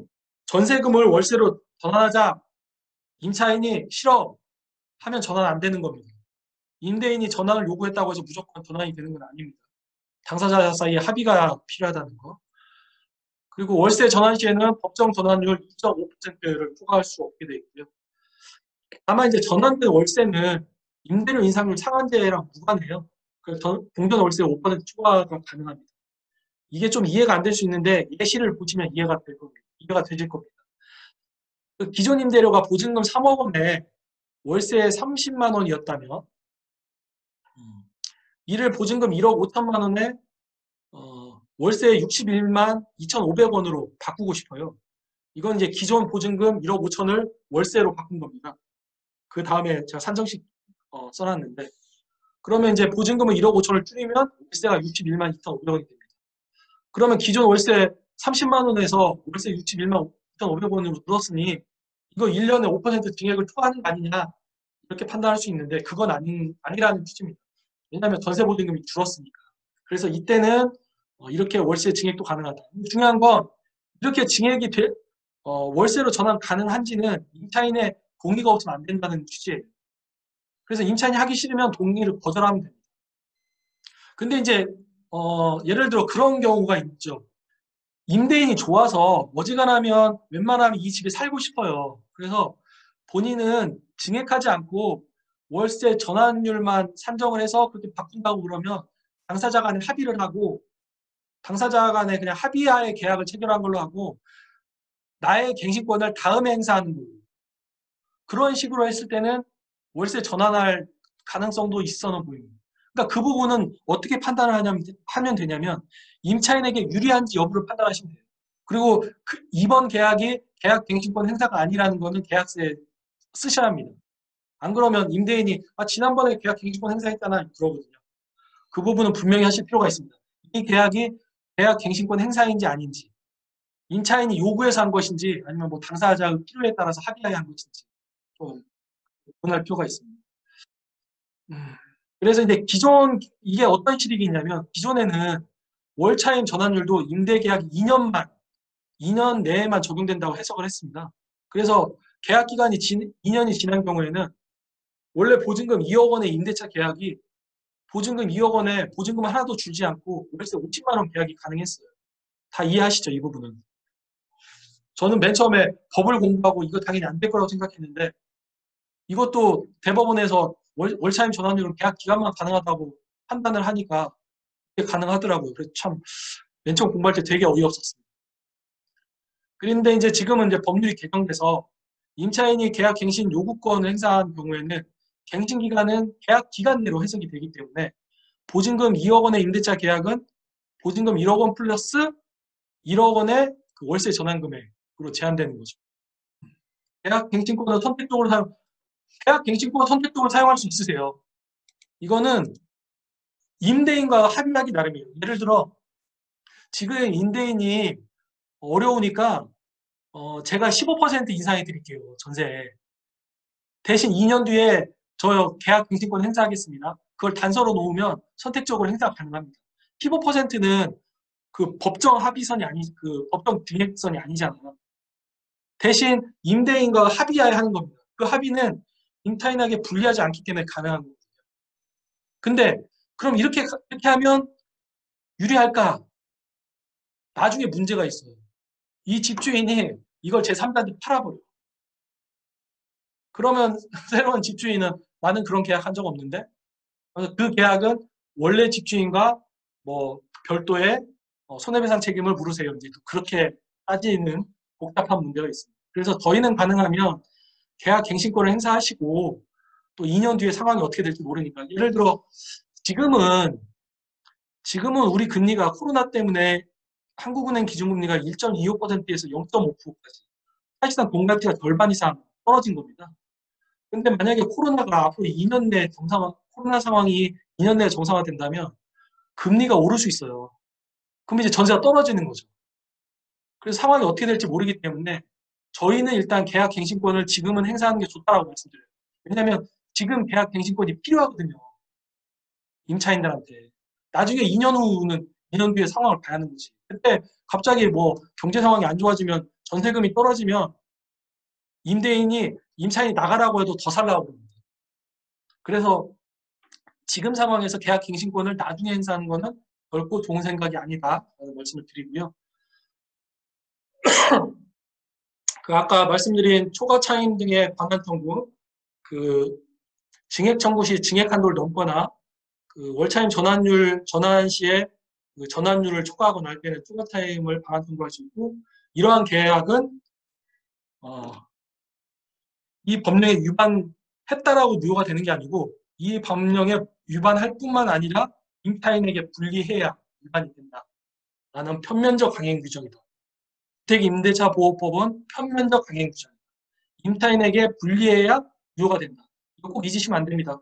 전세금을 월세로 전환하자 임차인이 싫어 하면 전환 안 되는 겁니다. 임대인이 전환을 요구했다고 해서 무조건 전환이 되는 건 아닙니다. 당사자 사이에 합의가 필요하다는 거. 그리고 월세 전환 시에는 법정 전환율 2.5%를 초과할 수 없게 되어 있고요. 다만 이제 전환된 월세는 임대료 인상률 상한제랑 무관해요. 그래서 공전 월세 5% 초과가 가능합니다. 이게 좀 이해가 안 될 수 있는데 예시를 보시면 이해가 되실 겁니다. 그 기존 임대료가 보증금 3억 원에 월세 30만 원이었다면 이를 보증금 1억 5천만 원에 월세 61만 2,500원으로 바꾸고 싶어요. 이건 이제 기존 보증금 1억 5천을 월세로 바꾼 겁니다. 그 다음에 제가 산정식 써놨는데 그러면 이제 보증금을 1억 5천을 줄이면 월세가 61만 2,500원이 됩니다. 그러면 기존 월세 30만 원에서 월세 61만 2,500원으로 늘었으니 이거 1년에 5% 증액을 초과하는 거 아니냐 이렇게 판단할 수 있는데 그건 아니라는 취지입니다. 왜냐하면 전세 보증금이 줄었으니까. 그래서 이때는 이렇게 월세 증액도 가능하다. 중요한 건 이렇게 증액이 월세로 전환 가능한지는 임차인의 동의가 없으면 안 된다는 취지예요. 그래서 임차인이 하기 싫으면 동의를 거절하면 됩니다. 근데 이제 예를 들어 그런 경우가 있죠. 임대인이 좋아서 어지간하면 웬만하면 이 집에 살고 싶어요. 그래서 본인은 증액하지 않고 월세 전환율만 산정을 해서 그렇게 바꾼다고 그러면 당사자 간에 합의를 하고 당사자 간에 그냥 합의하에 계약을 체결한 걸로 하고 나의 갱신권을 다음에 행사하는 거예요. 그런 식으로 했을 때는 월세 전환할 가능성도 있어는 보입니다. 그러니까 그 부분은 어떻게 판단을 하면 되냐면 임차인에게 유리한지 여부를 판단하시면 돼요. 그리고 이번 계약이 계약 갱신권 행사가 아니라는 거는 계약서에 쓰셔야 합니다. 안 그러면 임대인이 지난번에 계약 갱신권 행사했잖아 그러거든요. 그 부분은 분명히 하실 필요가 있습니다. 이 계약이 계약 갱신권 행사인지 아닌지 임차인이 요구해서 한 것인지 아니면 뭐 당사자의 필요에 따라서 합의하에 한 것인지 좀 구분할 필요가 있습니다. 그래서 이제 이게 어떤 실익이 있냐면 기존에는 월차임 전환율도 임대계약 2년 내에만 적용된다고 해석을 했습니다. 그래서 계약 기간이 2년이 지난 경우에는 원래 보증금 2억 원의 임대차 계약이 보증금 2억 원에 보증금 하나도 주지 않고 월세 50만 원 계약이 가능했어요. 다 이해하시죠? 이 부분은. 저는 맨 처음에 법을 공부하고 이거 당연히 안 될 거라고 생각했는데 이것도 대법원에서 월차임 전환율은 계약 기간만 가능하다고 판단을 하니까 이게 가능하더라고요. 그래서 참 맨 처음 공부할 때 되게 어이없었습니다. 그런데 이제 지금은 이제 법률이 개정돼서 임차인이 계약 갱신 요구권을 행사한 경우에는 갱신 기간은 계약 기간 내로 해석이 되기 때문에 보증금 2억 원의 임대차 계약은 보증금 1억 원 플러스 1억 원의 그 월세 전환 금액으로 제한되는 거죠. 계약 갱신권을 선택적으로 사용할 수 있으세요. 이거는 임대인과 합의하기 나름이에요. 예를 들어 지금 임대인이 어려우니까 제가 15% 인상해 드릴게요. 전세. 대신 2년 뒤에 저 계약 갱신권 행사하겠습니다. 그걸 단서로 놓으면 선택적으로 행사 가능합니다. 15%는 그 법정 합의선이 그 법정 증액선이 아니잖아요. 대신 임대인과 합의하에 하는 겁니다. 그 합의는 임차인에게 불리하지 않기 때문에 가능한 거거든요. 근데 그럼 이렇게 하면 유리할까? 나중에 문제가 있어요. 이 집주인이 이걸 제3자한테 팔아버려. 그러면 새로운 집주인은 나는 그런 계약 한 적 없는데 그래서 그 계약은 원래 집주인과 뭐 별도의 손해배상 책임을 물으세요. 이제 또 그렇게 따지는 복잡한 문제가 있습니다. 그래서 저희는 가능하면 계약 갱신권을 행사하시고 또 2년 뒤에 상황이 어떻게 될지 모르니까 예를 들어 지금은 우리 금리가 코로나 때문에 한국은행 기준금리가 1.25%에서 0.5%까지 사실상 동반티가 절반 이상 떨어진 겁니다. 근데 만약에 코로나가 앞으로 2년 내에 코로나 상황이 2년 내에 정상화된다면 금리가 오를 수 있어요. 그럼 이제 전세가 떨어지는 거죠. 그래서 상황이 어떻게 될지 모르기 때문에 저희는 일단 계약 갱신권을 지금은 행사하는 게 좋다고 말씀드려요. 왜냐하면 지금 계약 갱신권이 필요하거든요. 임차인들한테. 나중에 2년 후는 2년 뒤에 상황을 봐야 하는 거지. 그때 갑자기 뭐 경제 상황이 안 좋아지면 전세금이 떨어지면 임차인이 나가라고 해도 더 살라고 그럽니다. 그래서 지금 상황에서 계약 갱신권을 나중에 행사하는 거는 결코 좋은 생각이 아니다라는 말씀을 드리고요. 그 아까 말씀드린 초과 차임 등의 방한 청구, 그 증액 청구 시 증액 한도를 넘거나 그 월차임 전환 시에 그 전환율을 초과하거나 할 때는 초과 차임을 방한 청구할 수 있고 이러한 계약은 이 법령에 위반했다라고 무효가 되는 게 아니고 이 법령에 위반할 뿐만 아니라 임차인에게 불리해야 위반이 된다라는 편면적 강행 규정이다. 주택임대차보호법은 편면적 강행 규정입니다. 임차인에게 불리해야 무효가 된다. 이거 꼭 잊으시면 안 됩니다.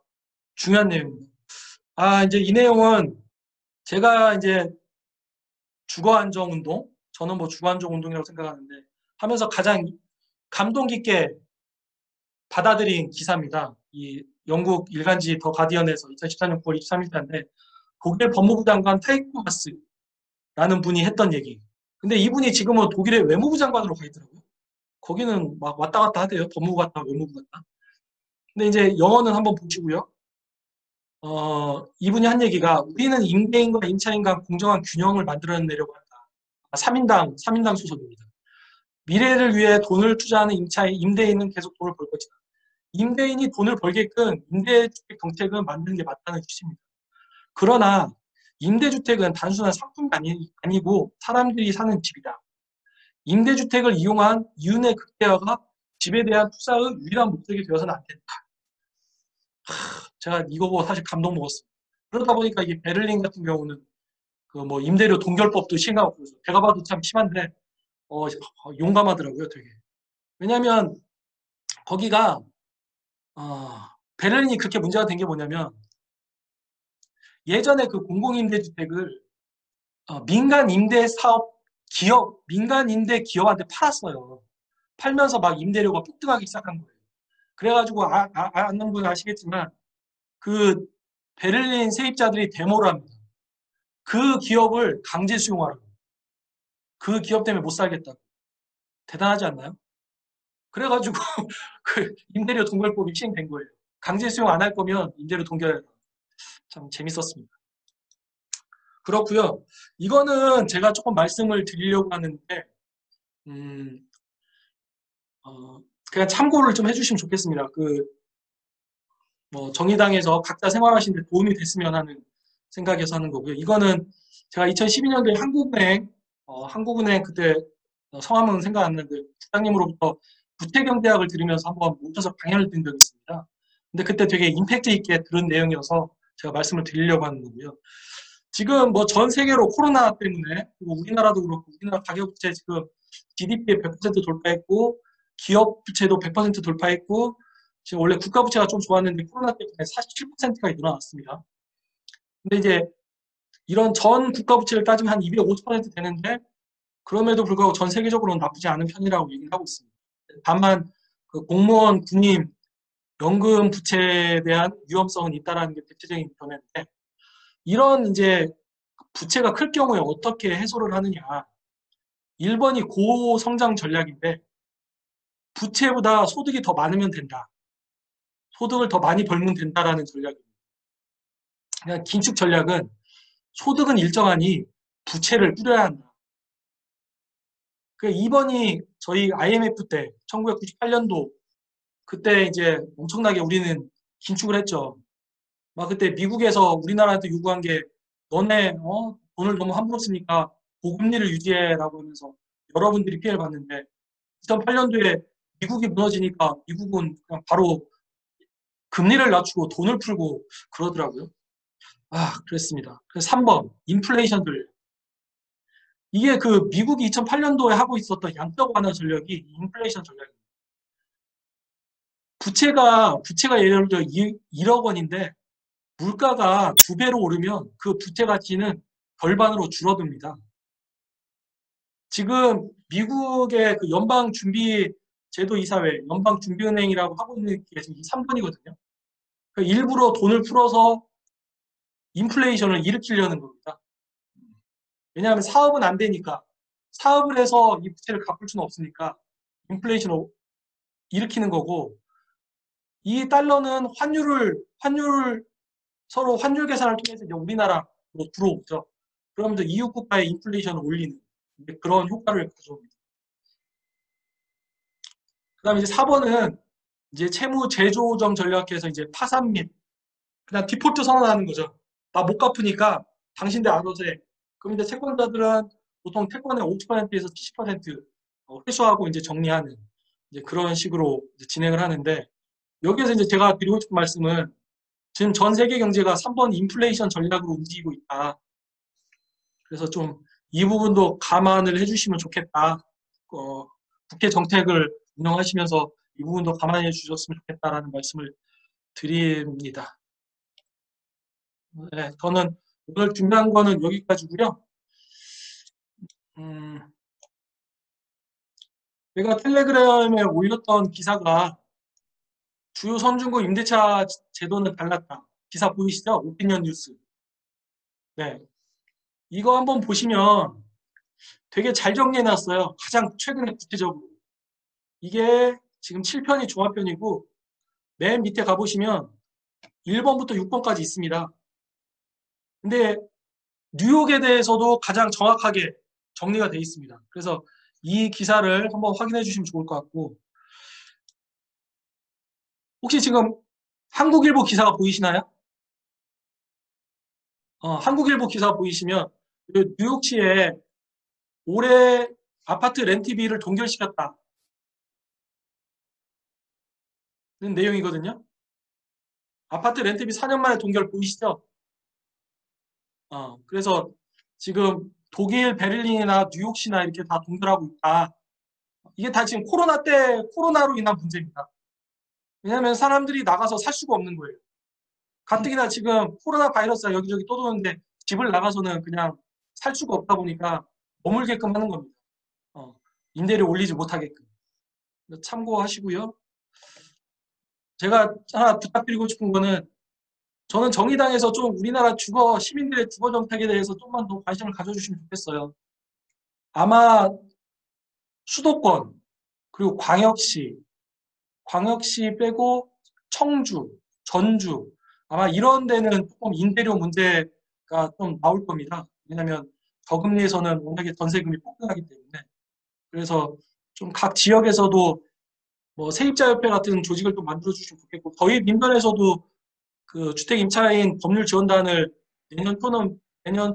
중요한 내용입니다. 이제 이 내용은 제가 이제 주거안정운동, 저는 뭐 주거안정운동이라고 생각하는데 하면서 가장 감동 깊게 받아들인 기사입니다. 이 영국 일간지 더 가디언에서 2014년 9월 23일자인데 독일 법무부 장관 타이코 마스라는 분이 했던 얘기. 근데 이분이 지금은 독일의 외무부 장관으로 가 있더라고요. 거기는 막 왔다 갔다 하대요. 법무부 갔다 외무부 갔다. 근데 이제 영어는 한번 보시고요. 이분이 한 얘기가 우리는 임대인과 임차인 간 공정한 균형을 만들어내려고 한다. 3인당 소속입니다. 미래를 위해 돈을 투자하는 임대인은 계속 돈을 벌 것이다. 임대인이 돈을 벌게끔 임대주택 정책은 만드는 게 맞다는 취지입니다. 그러나 임대주택은 단순한 상품이 아니고 사람들이 사는 집이다. 임대주택을 이용한 이윤의 극대화가 집에 대한 투자의 유일한 목적이 되어서는 안 된다. 제가 이거 보고 사실 감동 먹었어요. 그러다 보니까 이게 베를린 같은 경우는 그 뭐 임대료 동결법도 시행하고 그래서 제가 봐도 참 심한데 용감하더라고요, 되게. 왜냐하면 거기가 베를린이 그렇게 문제가 된 게 뭐냐면 예전에 그 공공임대주택을 민간 임대 사업 기업, 민간 임대 기업한테 팔았어요. 팔면서 막 임대료가 폭등하기 시작한 거예요. 그래가지고 아는 분은 아시겠지만 그 베를린 세입자들이 데모를 합니다. 그 기업을 강제 수용하라고. 그 기업 때문에 못 살겠다고. 대단하지 않나요? 그래가지고 그 임대료 동결법이 시행된 거예요. 강제 수용 안 할 거면 임대료 동결해라. 참 재밌었습니다. 그렇고요. 이거는 제가 조금 말씀을 드리려고 하는데 그냥 참고를 좀 해주시면 좋겠습니다. 뭐 정의당에서 각자 생활하시는데 도움이 됐으면 하는 생각에서 하는 거고요. 이거는 제가 2012년도에 한국은행 그때 성함은 생각 안 나는데 부장님으로부터 부채경제학을 들으면서 한번 모셔서 강연을 드린 적이 있습니다. 근데 그때 되게 임팩트 있게 들은 내용이어서 제가 말씀을 드리려고 하는 거고요. 지금 뭐 전 세계로 코로나 때문에 그리고 우리나라도 그렇고 우리나라 가계부채 지금 GDP의 100% 돌파했고 기업 부채도 100% 돌파했고 지금 원래 국가 부채가 좀 좋았는데 코로나 때문에 47%가 늘어났습니다. 근데 이제 이런 전 국가 부채를 따지면 한 250% 되는데 그럼에도 불구하고 전 세계적으로는 나쁘지 않은 편이라고 얘기를 하고 있습니다. 다만 그 공무원, 군인, 연금 부채에 대한 위험성은 있다라는 게 대체적인 견해인데 이런 이제 부채가 클 경우에 어떻게 해소를 하느냐. 1번이 고성장 전략인데 부채보다 소득이 더 많으면 된다. 소득을 더 많이 벌면 된다라는 전략입니다. 그냥 긴축 전략은 소득은 일정하니 부채를 줄여야 한다. 그 2번이 저희 IMF 때 1998년도 그때 이제 엄청나게 우리는 긴축을 했죠. 막 그때 미국에서 우리나라한테 요구한 게 너네 돈을 너무 함부로 쓰니까 고금리를 유지해라고 하면서 여러분들이 피해를 봤는데 2008년도에 미국이 무너지니까 미국은 그냥 바로 금리를 낮추고 돈을 풀고 그러더라고요. 그랬습니다. 그래서 3번 인플레이션 전략. 이게 그 미국이 2008년도에 하고 있었던 양적 완화 전략이 인플레이션 전략입니다. 부채가 예를 들어 1억 원인데 물가가 2배로 오르면 그 부채 가치는 절반으로 줄어듭니다. 지금 미국의 그 연방준비제도이사회, 연방준비은행이라고 하고 있는 게 지금 3번이거든요. 일부러 돈을 풀어서 인플레이션을 일으키려는 겁니다. 왜냐하면 사업은 안 되니까 사업을 해서 이 부채를 갚을 수는 없으니까 인플레이션을 일으키는 거고 이 달러는 서로 환율 계산을 통해서 이제 우리나라로 들어오죠. 그러면서 이웃 국가의 인플레이션을 올리는 그런 효과를 가져옵니다. 그다음에 이제 4번은 이제 채무 재조정 전략에서 이제 파산 및 그냥 디폴트 선언하는 거죠. 나 못 갚으니까 당신들 알아서 해. 그럼 이제 채권자들은 보통 채권의 50%에서 70% 회수하고 이제 정리하는 이제 그런 식으로 이제 진행을 하는데 여기에서 이제 제가 드리고 싶은 말씀은 지금 전 세계 경제가 3번 인플레이션 전략으로 움직이고 있다. 그래서 좀 이 부분도 감안을 해주시면 좋겠다. 국회 정책을 운영하시면서 이 부분도 감안해 주셨으면 좋겠다라는 말씀을 드립니다. 네, 저는 오늘 준비한 거는 여기까지고요. 제가 텔레그램에 올렸던 기사가 주요 선진국 임대차 제도는 달랐다. 기사 보이시죠? 오피니언 뉴스. 네. 이거 한번 보시면 되게 잘 정리해놨어요. 가장 최근에 구체적으로. 이게 지금 7편이 종합편이고 맨 밑에 가보시면 1번부터 6번까지 있습니다. 근데 뉴욕에 대해서도 가장 정확하게 정리가 되어 있습니다. 그래서 이 기사를 한번 확인해 주시면 좋을 것 같고 혹시 지금 한국일보 기사가 보이시나요? 한국일보 기사 보이시면 뉴욕시에 올해 아파트 렌트비를 동결시켰다는 내용이거든요. 아파트 렌트비 4년 만에 동결 보이시죠? 그래서 지금 독일 베를린이나 뉴욕시나 이렇게 다 동결하고 있다. 이게 다 지금 코로나로 인한 문제입니다. 왜냐하면 사람들이 나가서 살 수가 없는 거예요. 가뜩이나 지금 코로나 바이러스가 여기저기 떠도는데 집을 나가서는 그냥 살 수가 없다 보니까 머물게끔 하는 겁니다. 임대료 올리지 못하게끔. 참고하시고요. 제가 하나 부탁드리고 싶은 거는 저는 정의당에서 좀 우리나라 시민들의 주거 정책에 대해서 좀만 더 관심을 가져주시면 좋겠어요. 아마 수도권 그리고 광역시 빼고 청주, 전주 아마 이런 데는 조금 임대료 문제가 좀 나올 겁니다. 왜냐하면 저금리에서는 워낙에 전세금이 폭등하기 때문에 그래서 좀 각 지역에서도 뭐 세입자협회 같은 조직을 좀 만들어 주시면 좋겠고 저희 민변에서도 그 주택 임차인 법률 지원단을 내년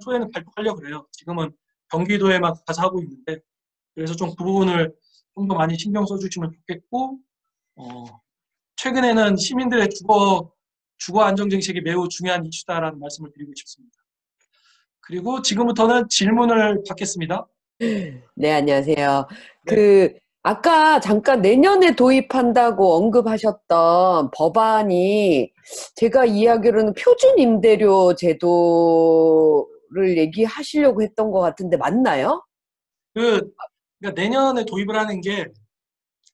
초에는 발표하려고 그래요. 지금은 경기도에만 가서 하고 있는데 그래서 좀 그 부분을 좀 더 많이 신경 써주시면 좋겠고 최근에는 시민들의 주거 안정 정책이 매우 중요한 이슈다라는 말씀을 드리고 싶습니다. 그리고 지금부터는 질문을 받겠습니다. 네, 안녕하세요. 네. 아까 잠깐 내년에 도입한다고 언급하셨던 법안이 제가 이해하기로는 표준 임대료 제도를 얘기하시려고 했던 것 같은데 맞나요? 그러니까 내년에 도입을 하는 게,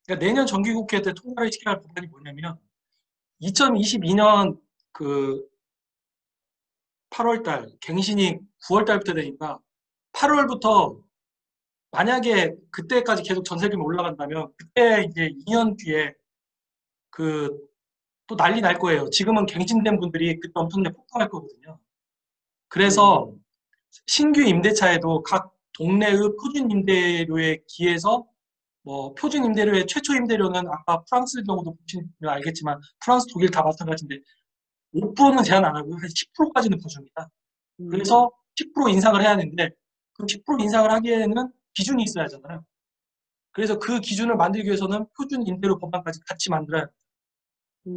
그러니까 내년 정기국회 때 통과를 시켜야 할 법안이 뭐냐면, 2022년 그 8월 달, 갱신이 9월 달부터 되니까, 8월부터 만약에 그때까지 계속 전세금이 올라간다면, 그때 이제 2년 뒤에 또 난리 날 거예요. 지금은 갱신된 분들이 그때 엄청나게 폭등할 거거든요. 그래서 신규 임대차에도 각 동네의 표준 임대료에 기해서 뭐 표준 임대료의 최초 임대료는 아까 프랑스 경우도 보시면 알겠지만 프랑스, 독일 다 마찬가지인데 5%는 제한 안 하고 한 10%까지는 보줍니다. 그래서 10% 인상을 해야 하는데 그 10% 인상을 하기에는 기준이 있어야 하잖아요. 그래서 그 기준을 만들기 위해서는 표준 임대료 법안까지 같이 만들어야 돼요.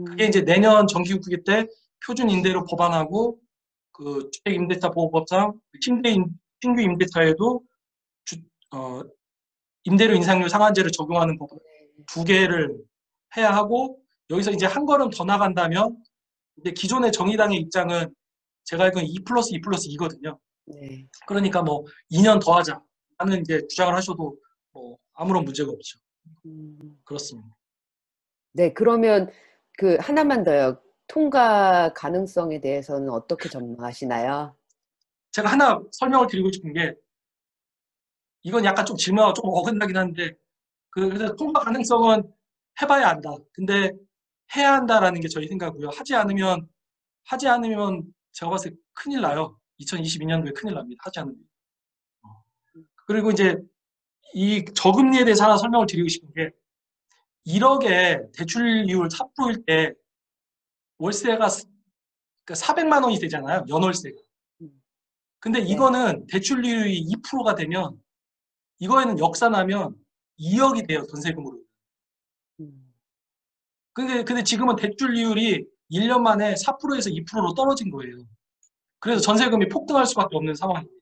그게 이제 내년 정기국회 때 표준 임대료 법안하고 그 주택임대차 보호법상 신규 임대차에도 임대료 인상률 상한제를 적용하는 법안 두 개를 해야 하고 여기서 이제 한 걸음 더 나간다면 이제 기존의 정의당의 입장은 제가 알기로는 2+2+2거든요. 네. 그러니까 뭐 2년 더 하자 하는 이제 주장을 하셔도 뭐 아무런 문제가 없죠. 그렇습니다. 네, 그러면 그 하나만 더요. 통과 가능성에 대해서는 어떻게 전망하시나요? 제가 하나 설명을 드리고 싶은 게 이건 약간 좀 질문하고 좀 어긋나긴 한데 그래서 통과 가능성은 해봐야 안다. 근데 해야 한다라는 게 저희 생각이고요. 하지 않으면 제가 봤을 때 큰일 나요. 2022년도에 큰일 납니다. 하지 않으면. 그리고 이제 이 저금리에 대해서 하나 설명을 드리고 싶은 게 1억에 대출이율 4%일 때 월세가 400만 원이 되잖아요. 연월세가. 근데 이거는 대출률이 2%가 되면 이거에는 역산하면 2억이 돼요. 전세금으로. 근데 지금은 대출이율이 1년 만에 4%에서 2%로 떨어진 거예요. 그래서 전세금이 폭등할 수밖에 없는 상황입니다.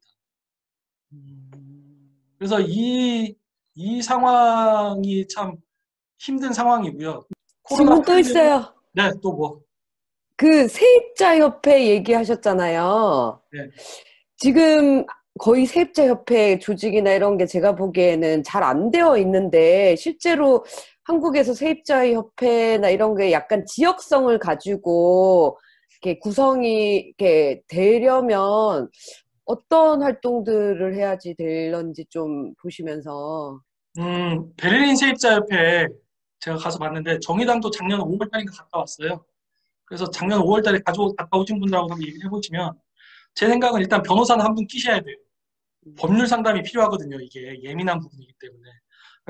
그래서 이 상황이 참 힘든 상황이고요. 질문 또 있어요. 네, 또 뭐. 그 세입자협회 얘기하셨잖아요. 네. 지금 거의 세입자협회 조직이나 이런 게 제가 보기에는 잘 안 되어 있는데 실제로 한국에서 세입자협회나 이런 게 약간 지역성을 가지고 이렇게 구성이 이렇게 되려면 어떤 활동들을 해야지 될런지 좀 보시면서. 베를린 세입자협회 제가 가서 봤는데 정의당도 작년 5월 달인가 갔다 왔어요. 그래서 작년 5월 달에 갔다 오신 분들하고 한번 얘기를 해보시면 제 생각은 일단 변호사는 한 분 끼셔야 돼요. 법률 상담이 필요하거든요. 이게 예민한 부분이기 때문에.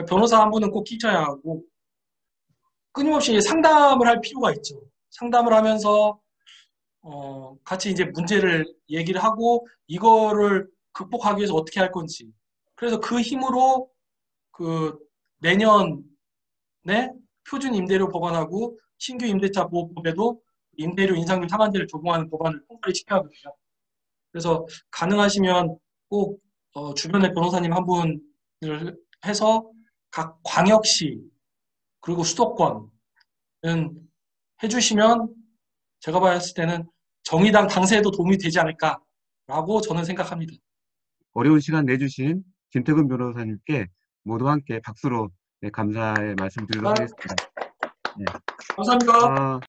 변호사 한 분은 꼭 끼셔야 하고 끊임없이 상담을 할 필요가 있죠. 상담을 하면서 같이 이제 문제를 얘기를 하고 이거를 극복하기 위해서 어떻게 할 건지. 그래서 그 힘으로 그 내년에 표준 임대료 법안하고 신규 임대차 보호법에도 임대료 인상률 상한제를 적용하는 법안을 통과를 시켜야 하거든요. 그래서 가능하시면 꼭 주변에 변호사님 한 분을 해서 각 광역시 그리고 수도권은 해주시면 제가 봤을 때는 정의당 당세에도 도움이 되지 않을까라고 저는 생각합니다. 어려운 시간 내주신 김태근 변호사님께 모두 함께 박수로 감사의 말씀 드리도록 하겠습니다. 네. 감사합니다.